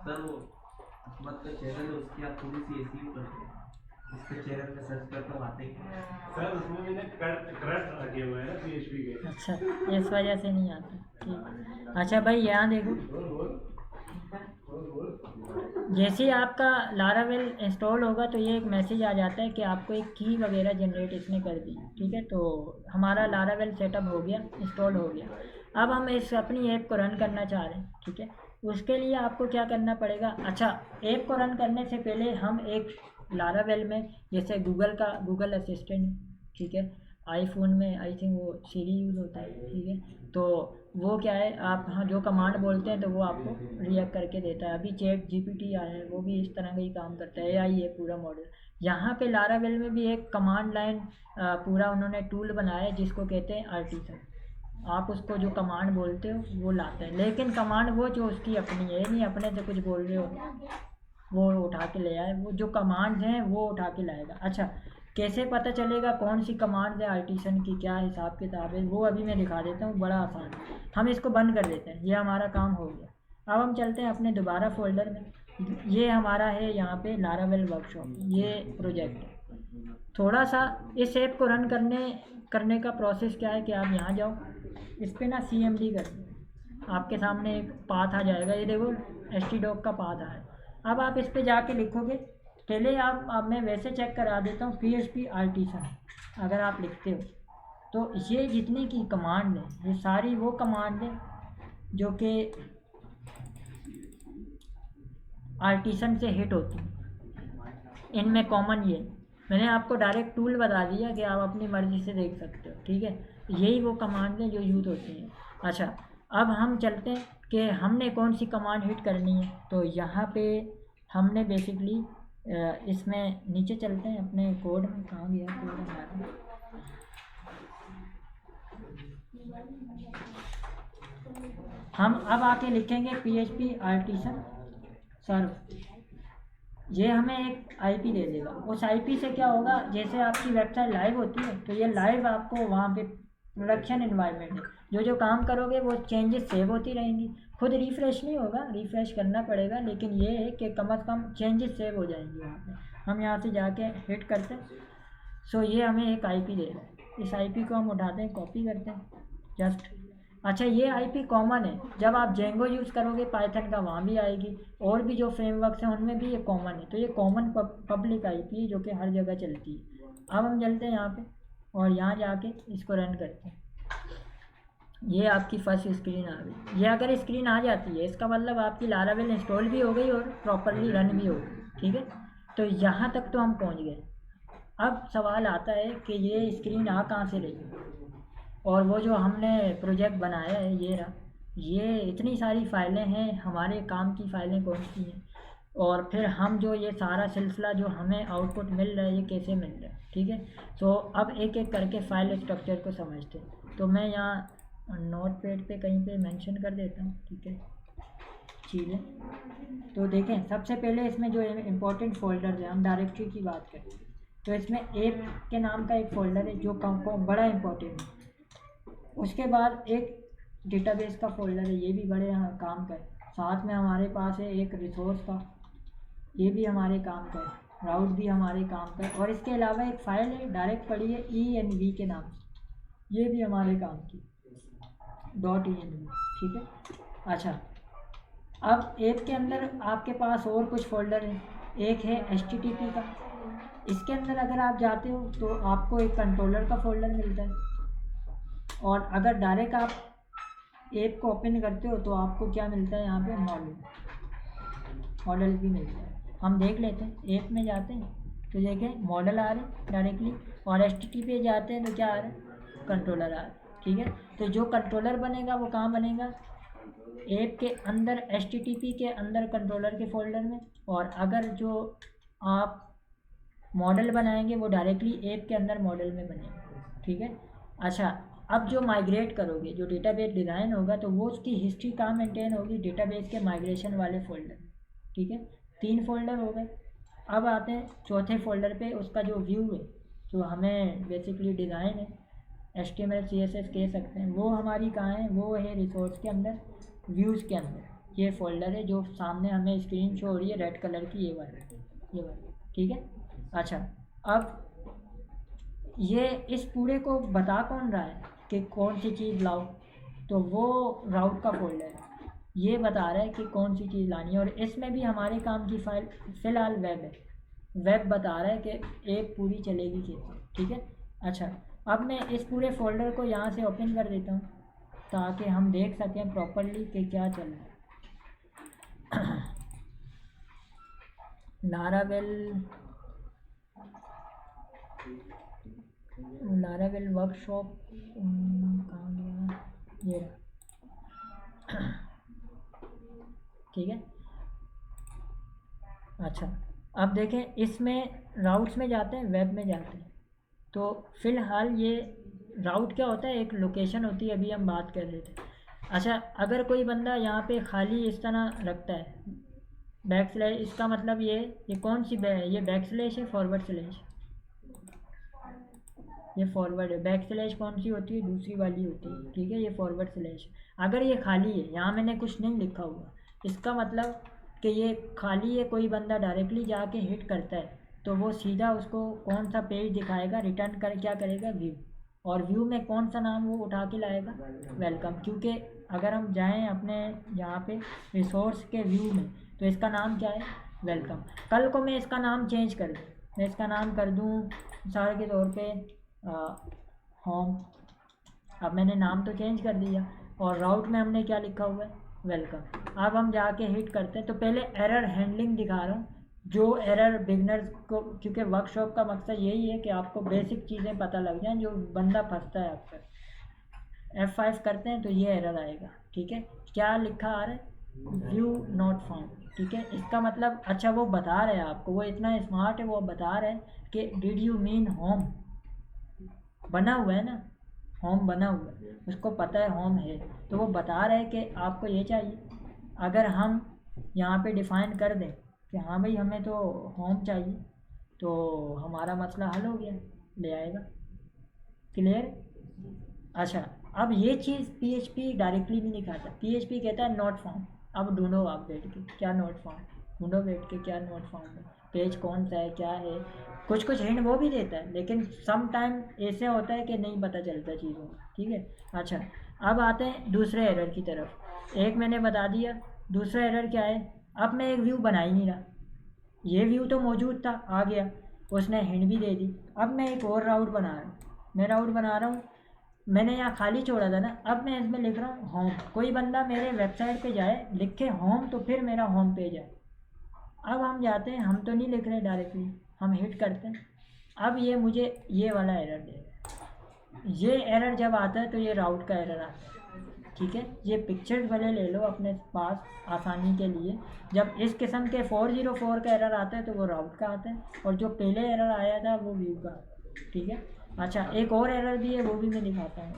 सर वो अहमद का चैनल है, उसकी आप थोड़ी सी ऐसी करते हैं, इसके चैनल में सर्च करता हूँ आते हैं सर, उसमें मैंने क्रट रखे हुए हैं ना PHP के। अच्छा इस वजह से नहीं आता, ठीक। अच्छा भाई यहाँ देखो, जैसे ही आपका लारावेल इंस्टॉल होगा तो ये एक मैसेज आ जाता है कि आपको एक की वगैरह जनरेट इसने कर दी, ठीक है। तो हमारा लारावेल सेटअप हो गया, इंस्टॉल हो गया। अब हम इस अपनी ऐप को रन करना चाह रहे हैं, ठीक है, उसके लिए आपको क्या करना पड़ेगा, अच्छा ऐप को रन करने से पहले हम एक लारावेल में, जैसे गूगल असिस्टेंट, ठीक है, आईफोन में आई थिंक वो सीरी यूज़ होता है, ठीक है, तो वो क्या है, आप हाँ जो कमांड बोलते हैं तो वो आपको रिएक्ट करके देता है। अभी चैट जीपीटी आया है, वो भी इस तरह का ही काम करता है, एआई है पूरा मॉडल। यहाँ पे लारावेल में भी एक कमांड लाइन पूरा उन्होंने टूल बनाया है जिसको कहते हैं आर्टिसन। आप उसको जो कमांड बोलते हो वो लाता है, लेकिन कमांड वो जो उसकी अपनी है, नहीं अपने से कुछ बोल रहे हो वो उठा के ले आए, वो जो कमांड्स हैं वो उठा के लाएगा। अच्छा कैसे पता चलेगा कौन सी कमांड है आर्टिसन की, क्या हिसाब किताब है, वो अभी मैं दिखा देता हूँ, बड़ा आसान है। हम इसको बंद कर देते हैं, ये हमारा काम हो गया। अब हम चलते हैं अपने दोबारा फोल्डर में। ये हमारा है यहाँ पे लारावेल वर्कशॉप, ये प्रोजेक्ट है। थोड़ा सा इस ऐप को रन करने का प्रोसेस क्या है कि आप यहाँ जाओ, इस पर ना CMD कर दो, आपके सामने एक पाथ आ जाएगा, ये देखो htdoc का पाथ आया। अब आप इस पर जाके लिखोगे, पहले आप मैं वैसे चेक करा देता हूँ, PHP आर्टिसन अगर आप लिखते हो तो ये जितनी की कमांड है ये सारी वो कमांड है जो कि आर्टिसन से हिट होती है। इनमें कॉमन ये, मैंने आपको डायरेक्ट टूल बता दिया कि आप अपनी मर्ज़ी से देख सकते हो, ठीक है, यही वो कमांड है जो यूज़ होती हैं। अच्छा अब हम चलते हैं कि हमने कौन सी कमांड हिट करनी है। तो यहाँ पे हमने बेसिकली इसमें नीचे चलते हैं अपने कोड में, कहाँ गया कोड हमारा, हम अब आके लिखेंगे PHP आर्टिसन सर्व, ये हमें एक IP दे देगा। उस IP से क्या होगा, जैसे आपकी वेबसाइट लाइव होती है तो ये लाइव आपको वहाँ पे प्रोडक्शन इन्वायरमेंट है, जो काम करोगे वो चेंजेस सेव होती रहेंगी, खुद रिफ़्रेश नहीं होगा, रिफ़्रेश करना पड़ेगा, लेकिन ये है कि कम से कम चेंजेस सेव हो जाएंगे वहाँ पे। हम यहाँ से जाके हिट करते हैं, सो ये हमें एक IP दे रहा है, इस IP को हम उठाते हैं, कॉपी करते हैं जस्ट। अच्छा ये IP कॉमन है, जब आप जेंगो यूज़ करोगे पाइथन का वहाँ भी आएगी, और भी जो फ्रेमवर्क्स हैं उनमें भी ये कॉमन है, तो ये कॉमन पब्लिक IP है जो कि हर जगह चलती है। अब हम चलते हैं यहाँ पे और यहाँ जाके इसको रन करते हैं। ये आपकी फर्स्ट स्क्रीन आ गई, ये अगर स्क्रीन आ जाती है इसका मतलब आपकी लारावेल इंस्टॉल भी हो गई और प्रॉपरली रन भी हो गई, ठीक है। तो यहाँ तक तो हम पहुँच गए। अब सवाल आता है कि ये स्क्रीन आ कहाँ से रही, और वो जो हमने प्रोजेक्ट बनाया है ये रहा, ये इतनी सारी फ़ाइलें हैं, हमारे काम की फ़ाइलें कौन सी हैं, और फिर हम जो ये सारा सिलसिला जो हमें आउटपुट मिल रहा है ये कैसे मिल रहा है, ठीक है। तो अब एक एक करके फ़ाइल स्ट्रक्चर को समझते हैं। तो मैं यहाँ नोटपैड पे कहीं पे मेंशन कर देता हूँ, ठीक है चीज़ें। तो देखें सबसे पहले इसमें जो इम्पोर्टेंट फ़ोल्डर है, हम डायरेक्टरी की बात करें तो इसमें ऐप के नाम का एक फ़ोल्डर है जो बड़ा इम्पोर्टेंट है। उसके बाद एक डेटाबेस का फ़ोल्डर है, ये भी बड़े काम का है। साथ में हमारे पास है एक रिसोर्स का, ये भी हमारे काम का है, राउट भी हमारे काम का है, और इसके अलावा एक फ़ाइल है डायरेक्ट पड़ी है env के नाम से, ये भी हमारे काम की .env, ठीक है। अच्छा अब ऐप के अंदर आपके पास और कुछ फ़ोल्डर हैं, एक है HTTP का, इसके अंदर अगर आप जाते हो तो आपको एक कंट्रोलर का फ़ोल्डर मिलता है, और अगर डायरेक्ट आप ऐप को ओपन करते हो तो आपको क्या मिलता है यहाँ पे, मॉडल भी मिलता है। हम देख लेते हैं, ऐप में जाते हैं तो देखें मॉडल आ रहे हैं डायरेक्टली, और HTTP पे जाते हैं तो क्या आ रहा है, कंट्रोलर आ रहा है, ठीक है। तो जो कंट्रोलर बनेगा वो कहाँ बनेगा, ऐप के अंदर HTTP के अंदर कंट्रोलर के फ़ोल्डर में, और अगर जो आप मॉडल बनाएंगे वो डायरेक्टली ऐप के अंदर मॉडल में बनेगा, ठीक है। अच्छा अब जो माइग्रेट करोगे, जो डेटाबेस डिज़ाइन होगा तो वो उसकी हिस्ट्री कहाँ मेंटेन होगी, डेटाबेस के माइग्रेशन वाले फ़ोल्डर, ठीक है। 3 फ़ोल्डर हो गए। अब आते हैं चौथे फ़ोल्डर पे, उसका जो व्यू है, जो हमें बेसिकली डिज़ाइन है, HTML CSS कह सकते हैं, वो हमारी कहाँ है, वो है रिसोर्स के अंदर, व्यूज़ के अंदर। ये फ़ोल्डर है जो सामने हमें स्क्रीन शो हो रही है रेड कलर की, ये वाला, ठीक है। अच्छा अब ये इस पूरे को बता कौन रहा है कि कौन सी चीज़ लाओ, तो वो राउट का फ़ोल्डर है, ये बता रहा है कि कौन सी चीज़ लानी है। और इसमें भी हमारे काम की फ़ाइल फ़िलहाल वेब है, वेब बता रहा है कि ऐप पूरी चलेगी कैसे, ठीक है। अच्छा अब मैं इस पूरे फ़ोल्डर को यहाँ से ओपन कर देता हूँ ताकि हम देख सकें प्रॉपरली कि क्या चल रहा है। लारावेल वर्कशॉप कहाँ गया, ये रहा। ठीक है। अच्छा, अब देखें इसमें राउट्स में जाते हैं, वेब में जाते हैं। तो फ़िलहाल ये राउट क्या होता है, एक लोकेशन होती है, अभी हम बात कर रहे थे। अच्छा, अगर कोई बंदा यहाँ पे खाली इस तरह रखता है बैक स्लैश, इसका मतलब ये कौन सी ये बैक स्लैश है, फॉरवर्ड स्लैश, ये फॉरवर्ड है। बैक स्लैश कौन सी होती है, दूसरी वाली होती है। ठीक है, ये फॉरवर्ड स्लैश। अगर ये खाली है, यहाँ मैंने कुछ नहीं लिखा हुआ, इसका मतलब कि ये खाली है, कोई बंदा डायरेक्टली जाके हिट करता है तो वो सीधा उसको कौन सा पेज दिखाएगा, रिटर्न कर क्या करेगा, व्यू। और व्यू में कौन सा नाम वो उठा के लाएगा, वेलकम। क्योंकि अगर हम जाएं अपने यहाँ पे रिसोर्स के व्यू में तो इसका नाम क्या है, वेलकम। कल को मैं इसका नाम चेंज कर दूँ, मैं इसका नाम कर दूँ मिसाल के तौर पे होम। अब मैंने नाम तो चेंज कर दिया और राउट में हमने क्या लिखा हुआ है, वेलकम। अब हम जाके हिट करते हैं तो पहले एरर हैंडलिंग दिखा रहा हूँ, जो एरर बिगनर्स को, क्योंकि वर्कशॉप का मकसद यही है कि आपको बेसिक चीज़ें पता लग जाएं, जो बंदा फंसता है आपका। F5 करते हैं तो ये एरर आएगा। ठीक है, क्या लिखा आ रहा है, व्यू नॉट फाउंड। ठीक है, इसका मतलब, अच्छा वो बता रहे हैं आपको, वो इतना स्मार्ट है, वो बता रहे हैं कि डिड यू मीन होम, बना हुआ है ना, होम बना हुआ है, उसको पता है होम है, तो वो बता रहे हैं कि आपको ये चाहिए। अगर हम यहाँ पे डिफ़ाइन कर दें कि हाँ भाई हमें तो होम चाहिए, तो हमारा मसला हल हो गया, ले आएगा। क्लियर। अच्छा, अब ये चीज़ PHP डायरेक्टली नहीं दिखाता, PHP कहता है नॉट फाउंड। अब ढूंढो आप बैठ के क्या नॉट फाउंड, ढूंढो बैठ के क्या नॉट फाउंड है, पेज कौन सा है, क्या है। कुछ कुछ हिंट वो भी देता है, लेकिन सम टाइम ऐसे होता है कि नहीं पता चलता चीज़ों का। ठीक है। अच्छा, अब आते हैं दूसरे एरर की तरफ। एक मैंने बता दिया, दूसरा एरर क्या है, अब मैं एक व्यू बना ही नहीं रहा, ये व्यू तो मौजूद था, आ गया, उसने हिंट भी दे दी। अब मैं एक और राउट बना रहा हूँ, मैं राउट बना रहा हूँ, मैंने यहाँ खाली छोड़ा था ना, अब मैं इसमें लिख रहा हूँ होम। कोई बंदा मेरे वेबसाइट पे जाए, लिखे होम, तो फिर मेरा होम पेज है। अब हम जाते हैं, हम तो नहीं लिख रहे डायरेक्टली, हम हिट करते हैं। अब ये मुझे ये वाला एरर दे रहा है। ये एरर जब आता है तो ये राउट का एरर आता है। ठीक है, ये पिक्चर्स वाले ले लो अपने पास आसानी के लिए। जब इस किस्म के 404 का एरर आता है तो वो राउट का आता है, और जो पहले एरर आया था वो व्यू का आता है। ठीक है। अच्छा, एक और एरर भी है, वो भी मैं दिखाता हूँ।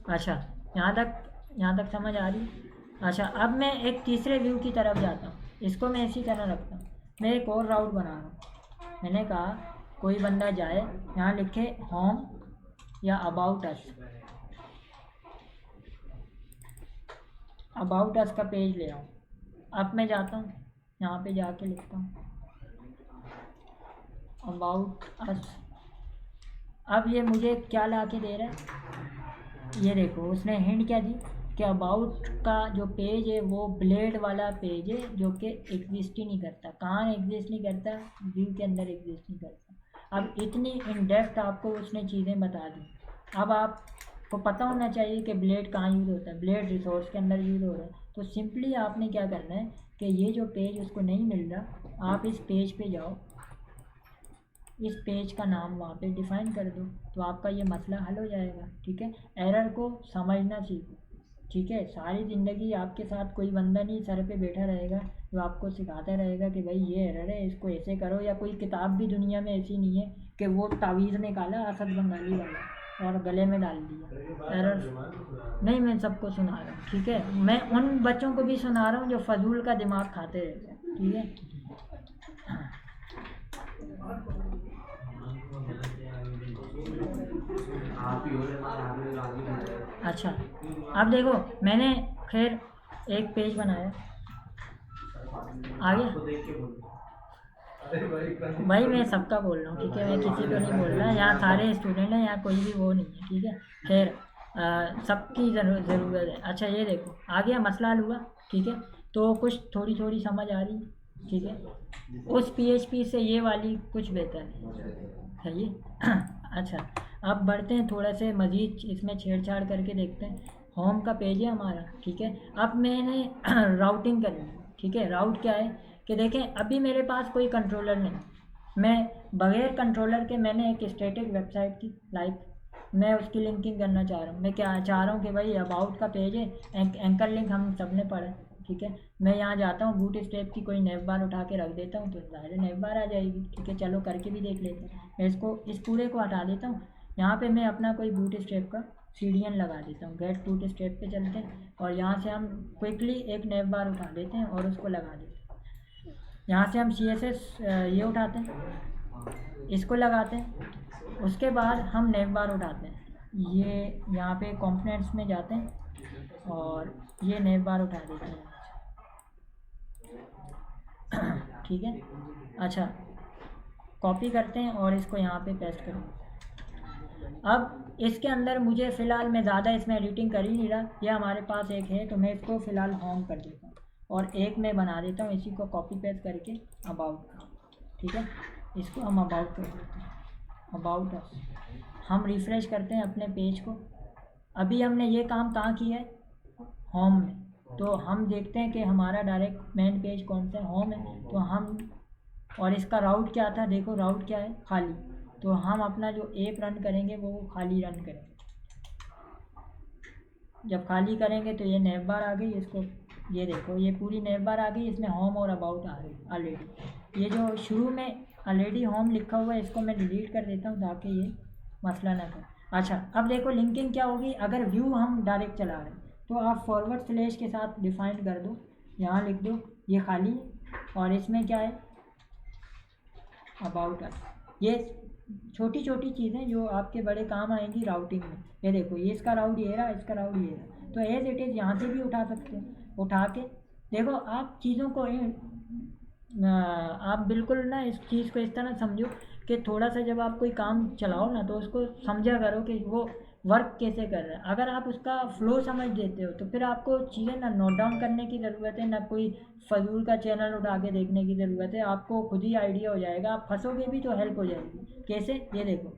अच्छा, यहाँ तक समझ आ रही। अच्छा, अब मैं एक तीसरे व्यू की तरफ जाता हूँ, इसको मैं इसी तरह रखता हूँ। मैं एक और राउट बना रहा हूँ, मैंने कहा कोई बंदा जाए, यहाँ लिखे होम या अबाउट अस, अबाउट अस का पेज ले आऊँ। अब मैं जाता हूँ, यहाँ पे जाके लिखता हूँ अबाउट अस। अब ये मुझे क्या ला के दे रहा है, ये देखो, उसने हिंट क्या दी कि अबाउट का जो पेज है वो ब्लेड वाला पेज है, जो कि एग्जिस्ट ही नहीं करता। कहाँ एग्जिस्ट नहीं करता, व्यू के अंदर एग्जिस्ट नहीं करता। अब इतनी इन डेप्थ आपको उसने चीज़ें बता दी। अब आपको पता होना चाहिए कि ब्लेड कहाँ यूज़ होता है, ब्लेड रिसोर्स के अंदर यूज़ हो रहा है। तो सिंपली आपने क्या करना है कि ये जो पेज उसको नहीं मिल रहा, आप इस पेज पे जाओ, इस पेज का नाम वहाँ पे डिफ़ाइन कर दो, तो आपका ये मसला हल हो जाएगा। ठीक है, एरर को समझना सीखो। ठीक है, सारी ज़िंदगी आपके साथ कोई बंदा नहीं सर पे बैठा रहेगा जो आपको सिखाता रहेगा कि भाई ये एरर है, इसको ऐसे करो, या कोई किताब भी दुनिया में ऐसी नहीं है कि वो तावीज़ निकाला असद बंगाली वाला और गले में डाल दिया। एरर नहीं, मैं सबको सुना रहा हूँ। ठीक है, मैं उन बच्चों को भी सुना रहा हूँ जो फजूल का दिमाग खाते रहते हैं। ठीक है। अच्छा, अब देखो, मैंने खैर एक पेज बनाया, आ गया भाई, मैं सबका बोल रहा हूँ। ठीक है, मैं किसी को नहीं बोल रहा, यहाँ सारे स्टूडेंट हैं, यहाँ कोई भी वो नहीं है। ठीक है, खैर सबकी ज़रूरत है। अच्छा, ये देखो, आ गया, मसला हल हुआ। ठीक है, तो कुछ थोड़ी थोड़ी समझ आ रही। ठीक है, उस PHP से ये वाली कुछ बेहतर है ये। अच्छा, अब बढ़ते हैं, थोड़ा से मज़ीद इसमें छेड़छाड़ करके देखते हैं। होम का पेज है हमारा, ठीक है। अब मैंने राउटिंग करनी है, ठीक है। राउट क्या है कि देखें अभी मेरे पास कोई कंट्रोलर नहीं, मैं बगैर कंट्रोलर के मैंने एक स्टैटिक वेबसाइट की लाइव, मैं उसकी लिंकिंग करना चाह रहा हूँ। मैं क्या चाह रहा हूँ कि भाई अबाउट का पेज है, एंकर लिंक हम सब ने पढ़ा है, ठीक है। मैं यहाँ जाता हूँ, बूट स्टेप की कोई नेव बार उठा के रख देता हूँ तो ज़ाहिर नेव बार आ जाएगी, ठीक है। चलो करके भी देख लेते हैं। मैं इसको इस पूरे को हटा देता हूँ। यहाँ पे मैं अपना कोई बूट स्टेप का CDN लगा देता हूँ। गेट बूट स्टेप पे चलते हैं और यहाँ से हम क्विकली एक नेव बार उठा देते हैं और उसको लगा देते हैं। यहाँ से हम CSS ये उठाते हैं, इसको लगाते हैं। उसके बाद हम नेव बार उठाते हैं, ये यहाँ पे कंपोनेंट्स में जाते हैं और ये नेव बार उठा देते हैं, ठीक है। अच्छा, कॉपी करते हैं और इसको यहाँ पे पेस्ट करेंगे। अब इसके अंदर मुझे फ़िलहाल मैं ज़्यादा इसमें एडिटिंग कर ही नहीं रहा, यह हमारे पास एक है तो मैं इसको फ़िलहाल होम कर देता हूँ और एक मैं बना देता हूँ, इसी को कॉपी पेस्ट करके अबाउट, ठीक है। इसको हम अबाउट कर देते हैं, अबाउट अस। हम रिफ़्रेश करते हैं अपने पेज को। अभी हमने ये काम कहाँ किया है, होम में, तो हम देखते हैं कि हमारा डायरेक्ट मेन पेज कौन सा है, होम है। तो हम, और इसका राउट क्या था, देखो राउट क्या है, खाली। तो हम अपना जो ऐप रन करेंगे वो खाली रन करेंगे। जब खाली करेंगे तो ये नेव बार आ गई, इसको ये देखो ये पूरी नेव बार आ गई, इसमें होम और अबाउट आ गई ऑलरेडी। ये जो शुरू में ऑलरेडी होम लिखा हुआ है इसको मैं डिलीट कर देता हूँ ताकि ये मसला ना करे। अच्छा, अब देखो लिंकिंग क्या होगी। अगर व्यू हम डायरेक्ट चला रहे हैं तो आप फॉरवर्ड स्लैश के साथ डिफाइन कर दो, यहाँ लिख दो ये खाली और इसमें क्या है, अबाउट अस। ये छोटी छोटी चीज़ें जो आपके बड़े काम आएंगी राउटिंग में। ये देखो ये इसका राउट ये रहा, इसका राउट ये रहा, तो एज इट इज़ यहाँ से भी उठा सकते हैं। उठा के देखो आप चीज़ों को आप बिल्कुल ना इस चीज़ को इस तरह समझो कि थोड़ा सा जब आप कोई काम चलाओ ना तो उसको समझा करो कि वो वर्क कैसे कर रहा है। अगर आप उसका फ्लो समझ देते हो तो फिर आपको चीज़ें ना नोट डाउन करने की ज़रूरत है, ना कोई फजूल का चैनल उठा के देखने की ज़रूरत है। आपको खुद ही आइडिया हो जाएगा, आप फंसोगे भी तो हेल्प हो जाएगी। कैसे, ये देखो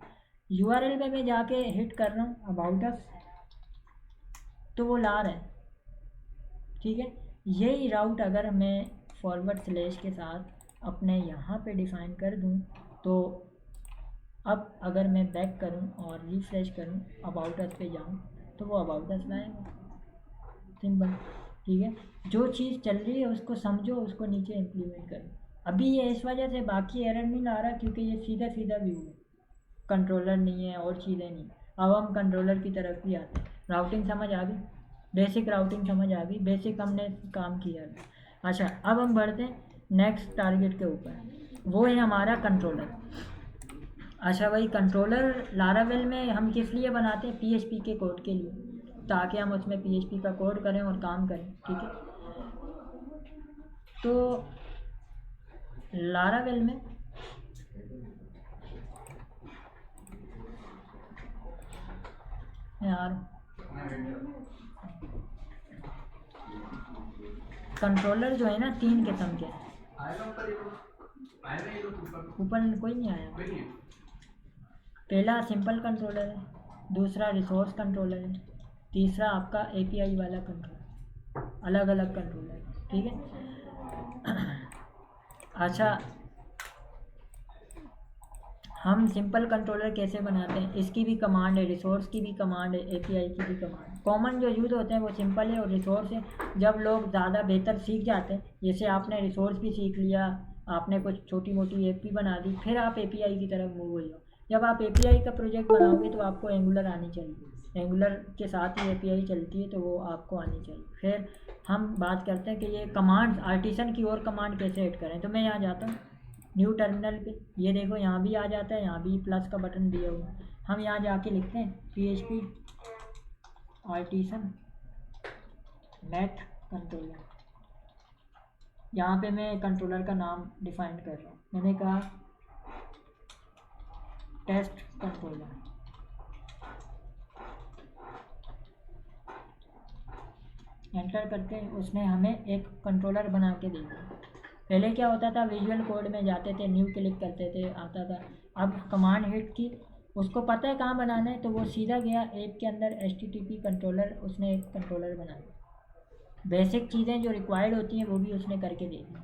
URL पे मैं जाके हिट कर रहा हूँ अबाउट अस तो वो ला रहा है, ठीक है। यही राउट अगर मैं फॉरवर्ड स्लैश के साथ अपने यहाँ पे डिफ़ाइन कर दूँ तो अब अगर मैं बैक करूं और रिफ्रेश करूं, अबाउट अस पे जाऊं तो वो अबाउट अस लाएगा, सिंपल, ठीक है। जो चीज़ चल रही है उसको समझो, उसको नीचे इम्प्लीमेंट करो। अभी ये इस वजह से बाकी एरर नहीं ला रहा क्योंकि ये सीधा सीधा व्यू है, कंट्रोलर नहीं है और चीज़ें नहीं। अब हम कंट्रोलर की तरफ भी आते हैं। राउटिंग समझ आ गई, बेसिक राउटिंग समझ आ गई, बेसिक हमने काम किया। अच्छा, अब हम बढ़ते हैं नेक्स्ट टारगेट के ऊपर, वो है हमारा कंट्रोलर। अच्छा भाई, कंट्रोलर लारावेल में हम किस लिए बनाते हैं, PHP के कोड के लिए, ताकि हम उसमें PHP का कोड करें और काम करें, ठीक है। तो लारावेल में यार कंट्रोलर जो है ना 3 किस्म के, ऊपर कोई नहीं आया। पहला सिंपल कंट्रोलर है, दूसरा रिसोर्स कंट्रोलर है, तीसरा आपका API वाला कंट्रोलर, अलग अलग कंट्रोलर, ठीक है। अच्छा, हम सिंपल कंट्रोलर कैसे बनाते हैं, इसकी भी कमांड है, रिसोर्स की भी कमांड है, API की भी कमांड। कॉमन जो यूज़ होते हैं वो सिंपल है और रिसोर्स है। जब लोग ज़्यादा बेहतर सीख जाते हैं, जैसे आपने रिसोर्स भी सीख लिया, आपने कुछ छोटी मोटी ऐप भी बना दी, फिर आप API की तरफ मूव हो जाओ। जब आप API का प्रोजेक्ट बनाओगे तो आपको एंगुलर आनी चाहिए, एंगुलर के साथ ही API चलती है तो वो आपको आनी चाहिए। फिर हम बात करते हैं कि ये कमांड आर्टिसन की और कमांड कैसे ऐड करें। तो मैं यहाँ जाता हूँ न्यू टर्मिनल पे, ये देखो यहाँ भी आ जाता है, यहाँ भी प्लस का बटन दिया हुआ है। हम यहाँ जाके लिखते हैं PHP आर्टिसन नेट कंट्रोलर। यहाँ पे मैं कंट्रोलर का नाम डिफाइन कर रहा हूँ, मैंने कहा टेस्ट कंट्रोलर। एंटर करते हैं, उसने हमें एक कंट्रोलर बना के दे दिया। पहले क्या होता था, विजुअल कोड में जाते थे, न्यू क्लिक करते थे, आता था। अब कमांड हिट की उसको पता है कहाँ बनाना है, तो वो सीधा गया ऐप के अंदर HTTP कंट्रोलर, उसने एक कंट्रोलर बना दिया। बेसिक चीज़ें जो रिक्वायर्ड होती हैं वो भी उसने करके दे दी,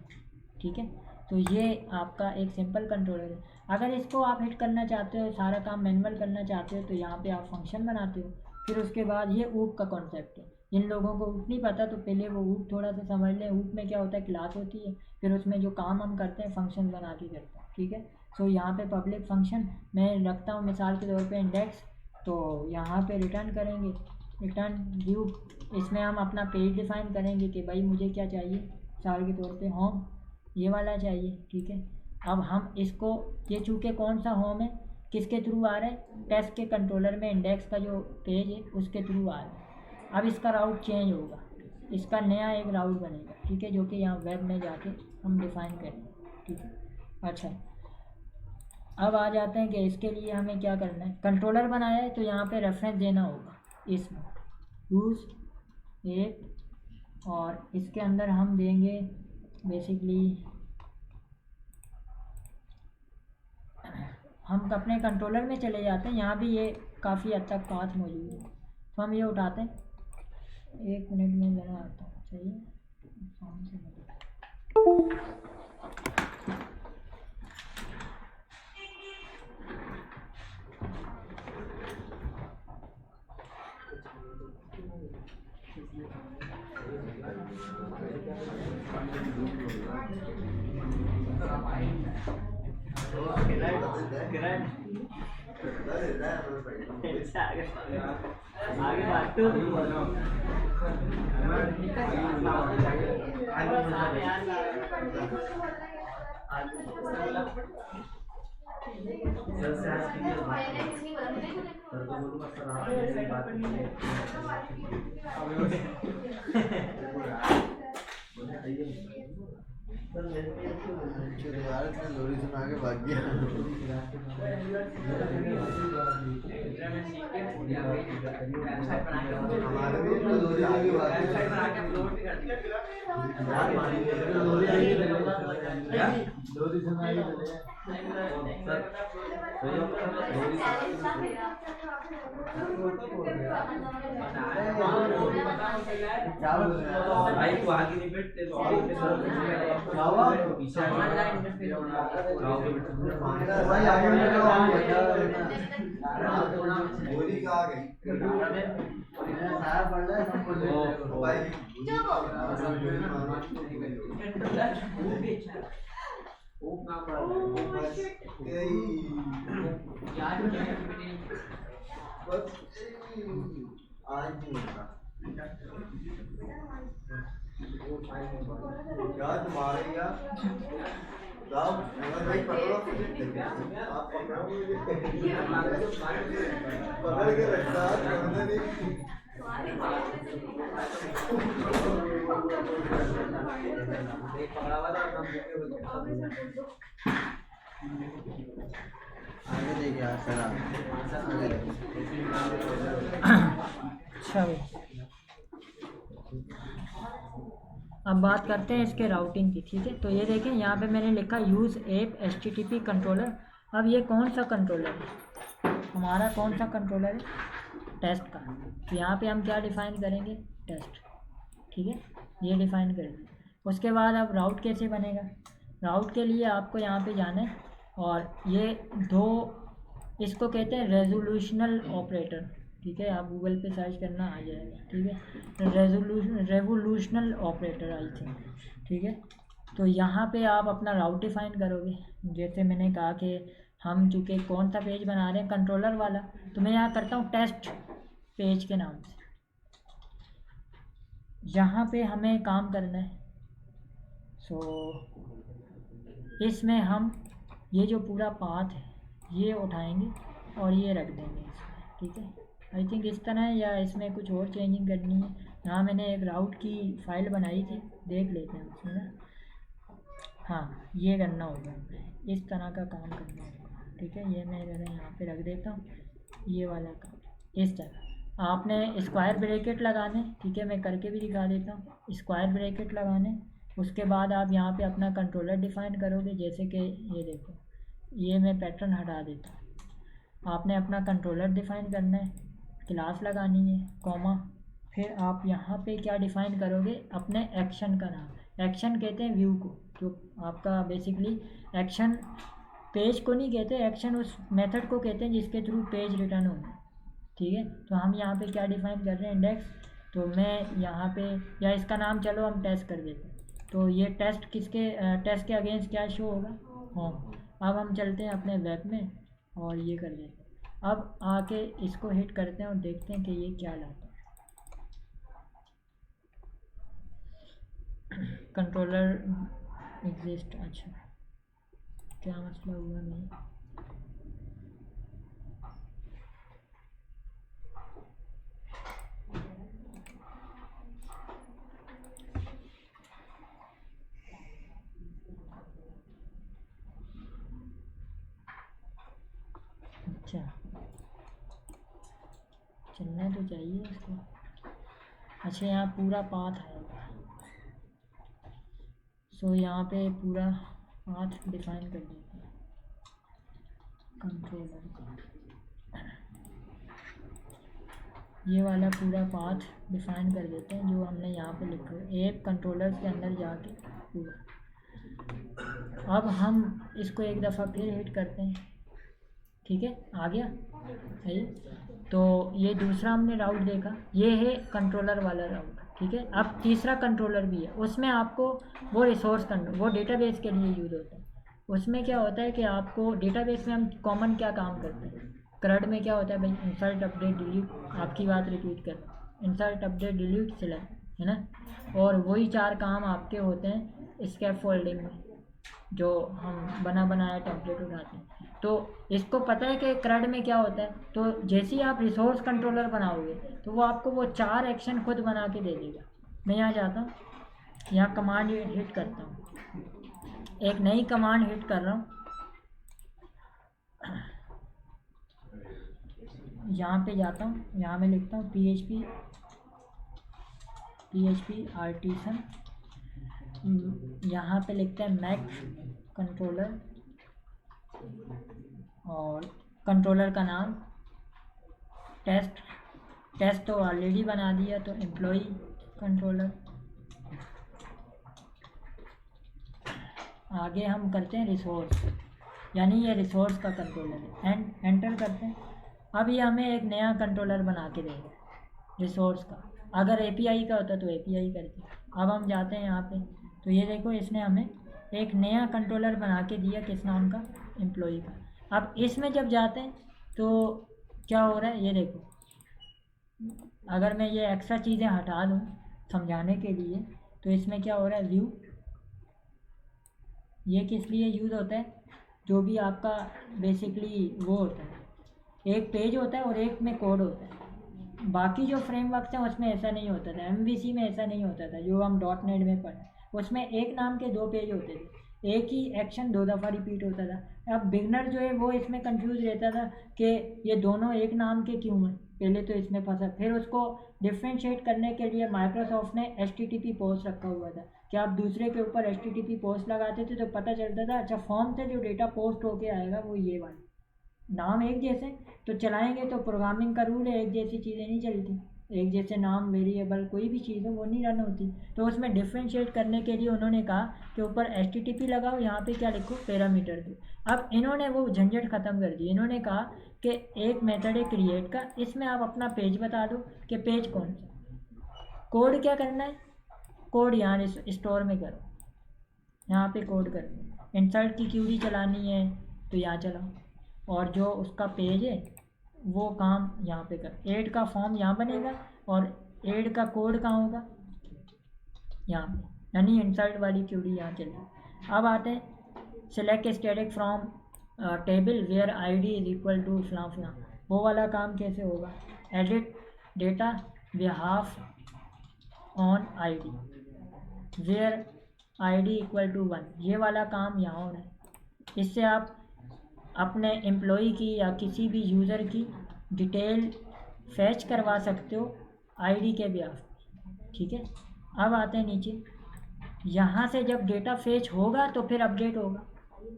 ठीक है। तो ये आपका एक सिंपल कंट्रोलर है। अगर इसको आप हिट करना चाहते हो, सारा काम मैनुअल करना चाहते हो, तो यहाँ पे आप फंक्शन बनाते हो। फिर उसके बाद ये ऊप का कॉन्सेप्ट है। जिन लोगों को ऊप नहीं पता तो पहले वो ऊप थोड़ा सा समझ लें। ऊप में क्या होता है, क्लास होती है, फिर उसमें जो काम हम करते हैं फंक्शन बना के करते हैं, ठीक है। सो यहाँ पे पब्लिक फंक्शन मैं रखता हूँ मिसाल के तौर पे इंडेक्स, तो यहाँ पे रिटर्न करेंगे, रिटर्न व्यू। इसमें हम अपना पेज डिफ़ाइन करेंगे कि भाई मुझे क्या चाहिए, मिसाल के तौर पे होम ये वाला चाहिए, ठीक है। अब हम इसको, ये चूँकि कौन सा होम है, किसके थ्रू आ रहा है, टेस्ट के कंट्रोलर में इंडेक्स का जो पेज है उसके थ्रू आ रहा है। अब इसका राउट चेंज होगा, इसका नया एक राउट बनेगा, ठीक है, जो कि यहाँ वेब में जाके हम डिफ़ाइन करेंगे, ठीक है। अच्छा, अब आ जाते हैं कि इसके लिए हमें क्या करना है। कंट्रोलर बनाया है तो यहाँ पे रेफरेंस देना होगा, इसमें यूज़ ऐप, और इसके अंदर हम देंगे बेसिकली, हम अपने कंट्रोलर में चले जाते हैं। यहाँ भी ये काफ़ी हद तक पाथ मौजूद है, तो हम ये उठाते हैं। 1 मिनट में ज़रा आता हूँ, चाहिए सामने से आगे बात तो सर से आज की सर को बोलूँगा सर आपसे बात चलो यार, इतना लोरी सुना के भाग गया। हमारे भी इतना लोरी आगे भाग गया। लोरी सुना के भाई तू आगे नहीं बैठ, तेरे को आगे पीछे भाई आगे गोली कहाँ गई? साहब पढ़ रहा है सबको भाई। आज क्या तुम्हारे भाई पकड़ो, आप पकड़ के रखता आगे देखिए सर, अच्छा भाई, अब बात करते हैं इसके राउटिंग की, ठीक है। तो ये देखें यहाँ पे मैंने लिखा यूज़ ऐप HTTP कंट्रोलर। अब ये कौन सा कंट्रोलर है, हमारा कौन सा कंट्रोलर है, टेस्ट का। तो यहाँ पे हम क्या डिफ़ाइन करेंगे, टेस्ट, ठीक है, ये डिफ़ाइन करेंगे। उसके बाद अब राउट कैसे बनेगा, राउट के लिए आपको यहाँ पे जाना है, और ये दो, इसको कहते हैं रेजोल्यूशनल ऑपरेटर, ठीक है। आप गूगल पे सर्च करना आ जाएगा, ठीक है, रेवोल्यूशनल ऑपरेटर आई थिंक, ठीक है। तो यहाँ पे आप अपना राउट डिफ़ाइन करोगे। जैसे मैंने कहा कि हम चूँकि कौन सा पेज बना रहे हैं, कंट्रोलर वाला, तो मैं यहाँ करता हूँ टेस्ट पेज के नाम से। यहाँ पे हमें काम करना है, सो इसमें हम ये जो पूरा पाथ है ये उठाएंगे और ये रख देंगे इसमें, ठीक है। आई थिंक इस तरह है, या इसमें कुछ और चेंजिंग करनी है। यहाँ मैंने एक राउट की फ़ाइल बनाई थी, देख लेते हैं उसमें ना। हाँ, ये करना होगा, इस तरह का काम करना होगा, ठीक है। ये मैं ज़रा यहाँ पे रख देता हूँ, ये वाला काम इस तरह। आपने स्क्वायर ब्रैकेट लगाने, ठीक है, मैं करके भी दिखा देता हूँ। स्क्वायर ब्रैकेट लगाने, उसके बाद आप यहाँ पे अपना कंट्रोलर डिफ़ाइन करोगे। जैसे कि ये देखो, ये मैं पैटर्न हटा देता हूँ, आपने अपना कंट्रोलर डिफ़ाइन करना है, क्लास लगानी है, कॉमा, फिर आप यहाँ पे क्या डिफ़ाइन करोगे, अपने एक्शन का नाम। एक्शन कहते हैं व्यू को, जो आपका बेसिकली एक्शन पेज को नहीं कहते, एक्शन उस मेथड को कहते हैं जिसके थ्रू पेज रिटर्न होगा। ठीक है, तो हम यहाँ पे क्या डिफ़ाइन कर रहे हैं, इंडेक्स। तो मैं यहाँ पे, या इसका नाम चलो हम टेस्ट कर देते हैं। तो ये टेस्ट टेस्ट के अगेंस्ट क्या शो होगा, होम। अब हम चलते हैं अपने वेब में और ये कर देते हैं। अब आके इसको हिट करते हैं और देखते हैं कि ये क्या लाता है। कंट्रोलर एग्जिस्ट, अच्छा क्या मसला हुआ नहीं। अच्छा चलना तो चाहिए इसको। अच्छा यहाँ पूरा पाथ आएगा, सो यहाँ पे पूरा पाथ डिफाइन कर देते हैं कंट्रोलर का। ये वाला पूरा पाथ डिफाइन कर देते हैं जो हमने यहाँ पे लिखा है, एक कंट्रोलर के अंदर जाके पूरा। अब हम इसको एक दफ़ा फिर हिट करते हैं, ठीक है, आ गया सही। तो ये दूसरा हमने राउट देखा, ये है कंट्रोलर वाला राउट, ठीक है। अब तीसरा कंट्रोलर भी है, उसमें आपको वो रिसोर्स कंट्रोल, वो डेटाबेस के लिए यूज़ होता है। उसमें क्या होता है कि आपको डेटाबेस में हम कॉमन क्या काम करते हैं, क्रड में क्या होता है भाई, इंसर्ट अपडेट डिलीट, आपकी बात रिपीट कर, इंसर्ट अपडेट डिलीट सिलेक्ट, है ना। और वही 4 काम आपके होते हैं स्कैफोल्डिंग में, जो हम बनाया टेम्पलेट उठाते हैं। तो इसको पता है कि क्रड में क्या होता है, तो जैसे ही आप रिसोर्स कंट्रोलर बनाओगे तो वो आपको वो 4 एक्शन खुद बना के दे देगा। मैं यहाँ जाता हूँ, यहाँ कमांड हिट करता हूँ, एक नई कमांड हिट कर रहा हूँ, यहाँ पे जाता हूँ, यहाँ मैं लिखता हूँ PHP आर्टिसन, यहाँ पे लिखते हैं मैक कंट्रोलर, और कंट्रोलर का नाम टेस्ट तो ऑलरेडी बना दिया, तो एम्प्लॉई कंट्रोलर। आगे हम करते हैं रिसोर्स, यानी ये रिसोर्स का कंट्रोलर है, एंटर करते हैं। अब ये हमें एक नया कंट्रोलर बना के देगा रिसोर्स का, अगर API का होता तो API करके। अब हम जाते हैं यहाँ पे, तो ये देखो इसने हमें एक नया कंट्रोलर बना के दिया, किस नाम का, एम्प्लॉई का। अब इसमें जब जाते हैं तो क्या हो रहा है ये देखो, अगर मैं ये एक्स्ट्रा चीज़ें हटा दूँ समझाने के लिए, तो इसमें क्या हो रहा है, व्यू, ये किस लिए यूज़ होता है, जो भी आपका बेसिकली वो होता है, एक पेज होता है और एक में कोड होता है। बाकी जो फ्रेमवर्क हैं उसमें ऐसा नहीं होता था, MVC में ऐसा नहीं होता था, जो हम .NET में पढ़े, उसमें एक नाम के 2 पेज होते थे, एक ही एक्शन 2 दफ़ा रिपीट होता था। अब बिगनर जो है वो इसमें कंफ्यूज रहता था कि ये दोनों एक नाम के क्यों हैं, पहले तो इसमें फंसा। फिर उसको डिफ्रेंशिएट करने के लिए माइक्रोसॉफ्ट ने HTTP पोस्ट रखा हुआ था कि आप दूसरे के ऊपर HTTP पोस्ट लगाते थे तो पता चलता था, अच्छा फॉर्म से जो डेटा पोस्ट होके आएगा वो ये वाला, नाम एक जैसे तो चलाएंगे, तो प्रोग्रामिंग का रूल है एक जैसी चीज़ें नहीं चलती, एक जैसे नाम वेरिएबल कोई भी चीज़ हो वो नहीं रन होती। तो उसमें डिफ्रेंशिएट करने के लिए उन्होंने कहा कि ऊपर HTTP लगाओ, यहाँ पे क्या लिखो, पैरामीटर दो। अब इन्होंने वो झंझट ख़त्म कर दी, इन्होंने कहा कि एक मेथड है क्रिएट का, इसमें आप अपना पेज बता दो कि पेज कौन सा, कोड क्या करना है, कोड यहाँ स्टोर में करो, यहाँ पे कोड करो, इंसर्ट की क्यूरी चलानी है तो यहाँ चलाओ, और जो उसका पेज है वो काम यहाँ पे कर, ऐड का फॉर्म यहाँ बनेगा और ऐड का कोड कहाँ होगा, यहाँ पे, यानी इंसर्ट वाली क्यूरी यहाँ चलेगी। अब आते हैं select static from table where ID is equal to फलां फलां, वो वाला काम कैसे होगा, edit data behalf on ID where ID equal to 1, ये वाला काम यहाँ हो रहा है। इससे आप अपने एम्प्लॉई की या किसी भी यूज़र की डिटेल फैच करवा सकते हो ID के बिहाफ, ठीक है। अब आते हैं नीचे, यहाँ से जब डेटा फैच होगा तो फिर अपडेट होगा,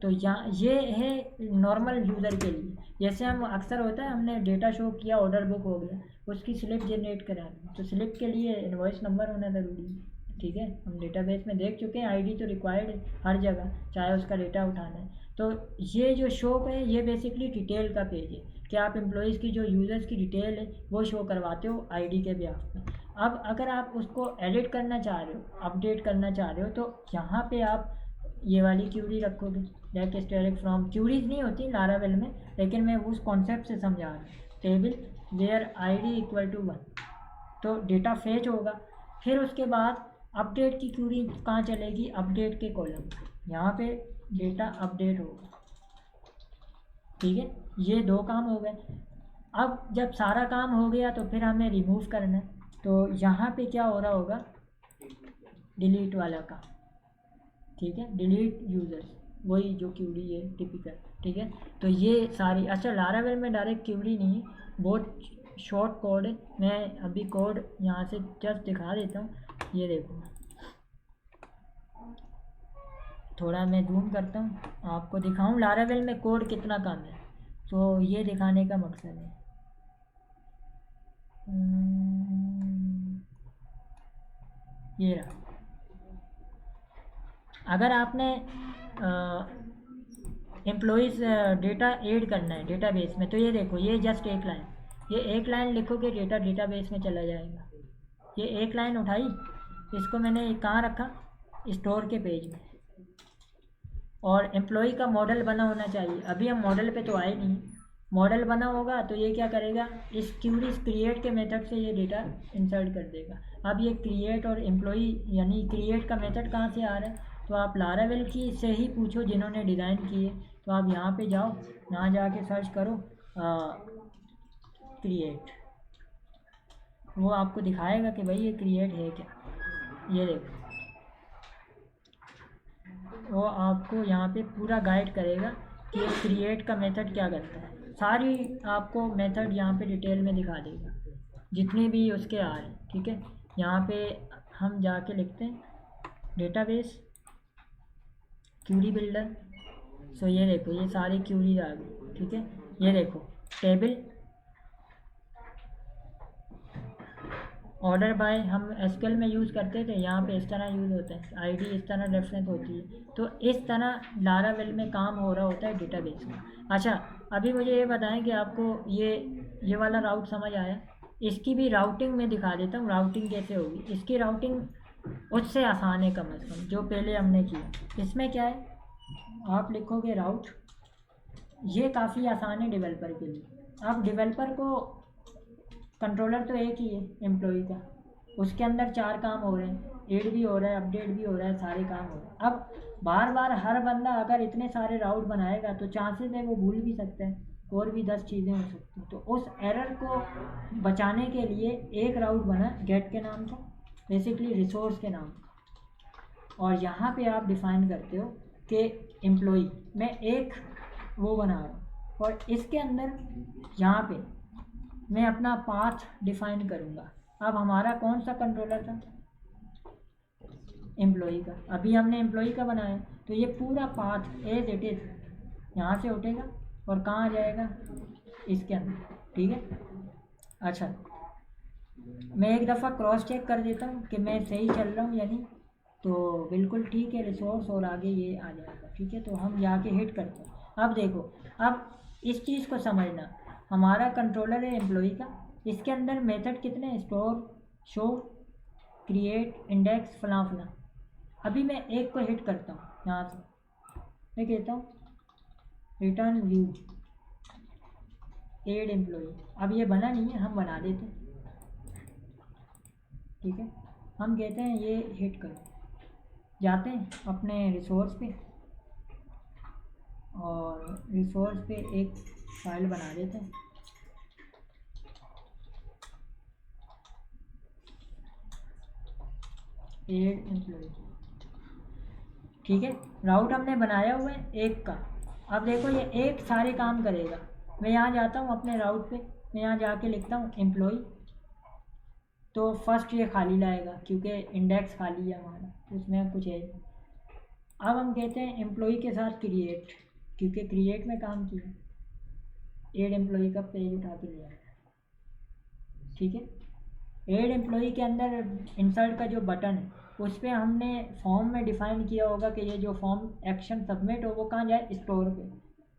तो यहाँ ये है नॉर्मल यूज़र के लिए। जैसे हम अक्सर होता है हमने डेटा शो किया, ऑर्डर बुक हो गया, उसकी स्लिप जनरेट करानी, तो स्लिप के लिए इनवॉइस नंबर होना ज़रूरी है। ठीक है, हम डेटाबेस में देख चुके हैं, आईडी तो रिक्वायर्ड है हर जगह, चाहे उसका डेटा उठाना है। तो ये जो शो है ये बेसिकली डिटेल का पेज है कि आप एम्प्लॉयज़ की जो यूज़र्स की डिटेल है वो शो करवाते हो आईडी के ब्याह में। अब अगर आप उसको एडिट करना चाह रहे हो, अपडेट करना चाह रहे हो, तो यहाँ पे आप ये वाली क्यूरी रखोगे, लाइक स्टेरिक फ्रॉम। क्यूरीज नहीं होती लारावेल में, लेकिन मैं उस कॉन्सेप्ट से समझा रहा हूँ। Table where ID equal to 1, तो डेटा फेच होगा। फिर उसके बाद अपडेट की क्यूरी कहाँ चलेगी, अपडेट के कॉलम, यहाँ पे डेटा अपडेट होगा। ठीक है, ये 2 काम हो गए। अब जब सारा काम हो गया तो फिर हमें रिमूव करना है, तो यहाँ पे क्या हो रहा होगा, डिलीट वाला काम। ठीक है, डिलीट यूज़र्स, वही जो क्यूरी है टिपिकल। ठीक है, तो ये सारी, अच्छा लारावेल में डायरेक्ट क्यूरी नहीं है, बहुत शॉर्ट कोड है। मैं अभी कोड यहाँ से जस्ट दिखा देता हूँ, ये देखो, थोड़ा मैं जूम करता हूँ आपको दिखाऊँ लारावेल में कोड कितना कम है, तो ये दिखाने का मकसद है। ये रहा। अगर आपने एम्प्लॉइज़ डेटा ऐड करना है डेटाबेस में, तो ये देखो, ये जस्ट एक लाइन, ये एक लाइन लिखोगे डेटा डेटाबेस में चला जाएगा। ये एक लाइन उठाई, इसको मैंने कहाँ रखा, स्टोर के पेज में। और एम्प्लॉई का मॉडल बना होना चाहिए। अभी हम मॉडल पे तो आए नहीं, मॉडल बना होगा तो ये क्या करेगा, इस क्यूरी क्रिएट के मेथड से ये डेटा इंसर्ट कर देगा। अब ये क्रिएट और एम्प्लॉई यानी क्रिएट का मेथड कहाँ से आ रहा है, तो आप लारावेल की से ही पूछो जिन्होंने डिज़ाइन किए। तो आप यहाँ पे जाओ, यहाँ जाके सर्च करो क्रिएट, वो आपको दिखाएगा कि भाई ये क्रिएट है क्या। ये देखो, वो आपको यहाँ पे पूरा गाइड करेगा कि क्रिएट का मेथड क्या करता है। सारी आपको मेथड यहाँ पे डिटेल में दिखा देगा, जितने भी उसके आ रहे हैं। ठीक है, यहाँ पे हम जाके लिखते हैं डेटाबेस क्यूरी बिल्डर। सो ये देखो, ये सारी क्यूरीज आ गई। ठीक है, ये देखो टेबल ऑर्डर बाय हम एसक्यूएल में यूज़ करते थे, यहाँ पे इस तरह यूज़ होता है, आईडी इस तरह रेफरेंस होती है। तो इस तरह लारावेल में काम हो रहा होता है डेटाबेस का। अच्छा, अभी मुझे ये बताएं कि आपको ये वाला राउट समझ आया। इसकी भी राउटिंग में दिखा देता हूँ, राउटिंग कैसे होगी। इसकी राउटिंग उससे आसान है कम से कम, जो पहले हमने किया। इसमें क्या है, आप लिखोगे राउट, ये काफ़ी आसान है डेवलपर के लिए। अब डेवलपर को कंट्रोलर तो एक ही है एम्प्लॉई का, उसके अंदर 4 काम हो रहे हैं, ऐड भी हो रहा है, अपडेट भी हो रहा है, सारे काम हो रहे हैं। अब बार बार हर बंदा अगर इतने सारे राउट बनाएगा तो चांसेस है वो भूल भी सकते हैं, और भी 10 चीज़ें हो सकती हैं। तो उस एरर को बचाने के लिए एक राउट बना गेट के नाम का, बेसिकली रिसोर्स के नाम का। और यहाँ पे आप डिफ़ाइन करते हो कि एम्प्लॉई मैं एक वो बना रहा हूँ, और इसके अंदर यहाँ पे मैं अपना पाथ डिफ़ाइन करूँगा। अब हमारा कौन सा कंट्रोलर था, एम्प्लॉई का। अभी हमने एम्प्लॉई का बनाया, तो ये पूरा पाथ एज इट इज़ यहाँ से उठेगा और कहाँ आ जाएगा, इसके अंदर। ठीक है, अच्छा मैं एक दफ़ा क्रॉस चेक कर देता हूँ कि मैं सही चल रहा हूँ या नहीं। तो बिल्कुल ठीक है, रिसोर्स और आगे ये आ जाएगा। ठीक है, तो हम जाके हिट करते हैं। अब देखो, अब इस चीज़ को समझना, हमारा कंट्रोलर है एम्प्लॉई का, इसके अंदर मेथड कितने हैं, स्टोर, शो, क्रिएट, इंडेक्स, फलां फलां। अभी मैं एक को हिट करता हूँ यहाँ से, मैं कहता हूँ रिटर्न व्यू एड एम्प्लॉई। अब ये बना नहीं है, हम बना देते हैं। ठीक है, हम कहते हैं ये हिट करो, जाते हैं अपने रिसोर्स पे, और रिसोर्स पे एक फाइल बना देते हैं। Add employee. ठीक है, राउट हमने बनाया हुआ है एक का। अब देखो ये एक सारे काम करेगा। मैं यहाँ जाता हूँ अपने राउट पे, मैं यहाँ जाके लिखता हूँ एम्प्लॉई, तो फर्स्ट ये खाली लाएगा क्योंकि इंडेक्स खाली है हमारा, उसमें कुछ है। अब हम कहते हैं एम्प्लॉई के साथ क्रिएट, क्योंकि क्रिएट में काम किया, एड एम्प्लॉई का पेज उठा के लिया, ठीक है। एड एम्प्लॉई के अंदर इंसर्ट का जो बटन है उस पर हमने फॉर्म में डिफ़ाइन किया होगा कि ये जो फॉर्म एक्शन सबमिट हो वो कहाँ जाए, स्टोर पे।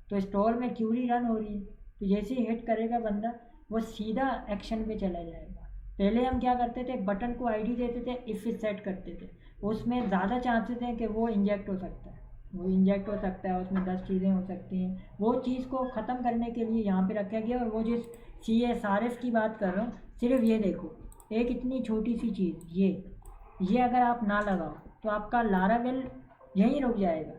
तो स्टोर में क्यूरी रन हो रही है, तो जैसे ही हिट करेगा बंदा वो सीधा एक्शन पे चला जाएगा। पहले हम क्या करते थे, बटन को आईडी देते थे, इफ़ सेट करते थे, उसमें ज़्यादा चांसेस हैं कि वो इंजेक्ट हो सकता है, वो इंजेक्ट हो सकता है, उसमें 10 चीज़ें हो सकती हैं। वो चीज़ को ख़त्म करने के लिए यहाँ पे रखा गया। और वो जिस CSRF की बात कर रहा हूँ, सिर्फ ये देखो, एक इतनी छोटी सी चीज़, ये अगर आप ना लगाओ तो आपका लारावेल यहीं रुक जाएगा।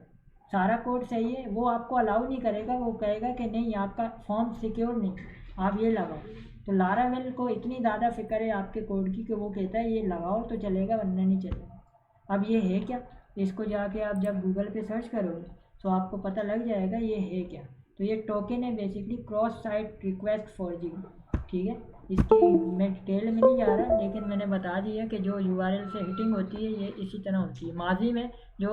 सारा कोड सही है, वो आपको अलाउ नहीं करेगा, वो कहेगा कि नहीं आपका फॉर्म सिक्योर नहीं, आप ये लगाओ। तो लारावेल को इतनी ज़्यादा फिक्र है आपके कोड की कि वो कहता है ये लगाओ तो चलेगा वरना नहीं चलेगा। अब ये है क्या, इसको जाके आप जब गूगल पे सर्च करोगे तो आपको पता लग जाएगा ये है क्या। तो ये टोकन है basically cross site request forging, ठीक है। इसकी मैं डिटेल में नहीं जा रहा, लेकिन मैंने बता दिया कि जो URL से हिटिंग होती है ये इसी तरह होती है। माजी में जो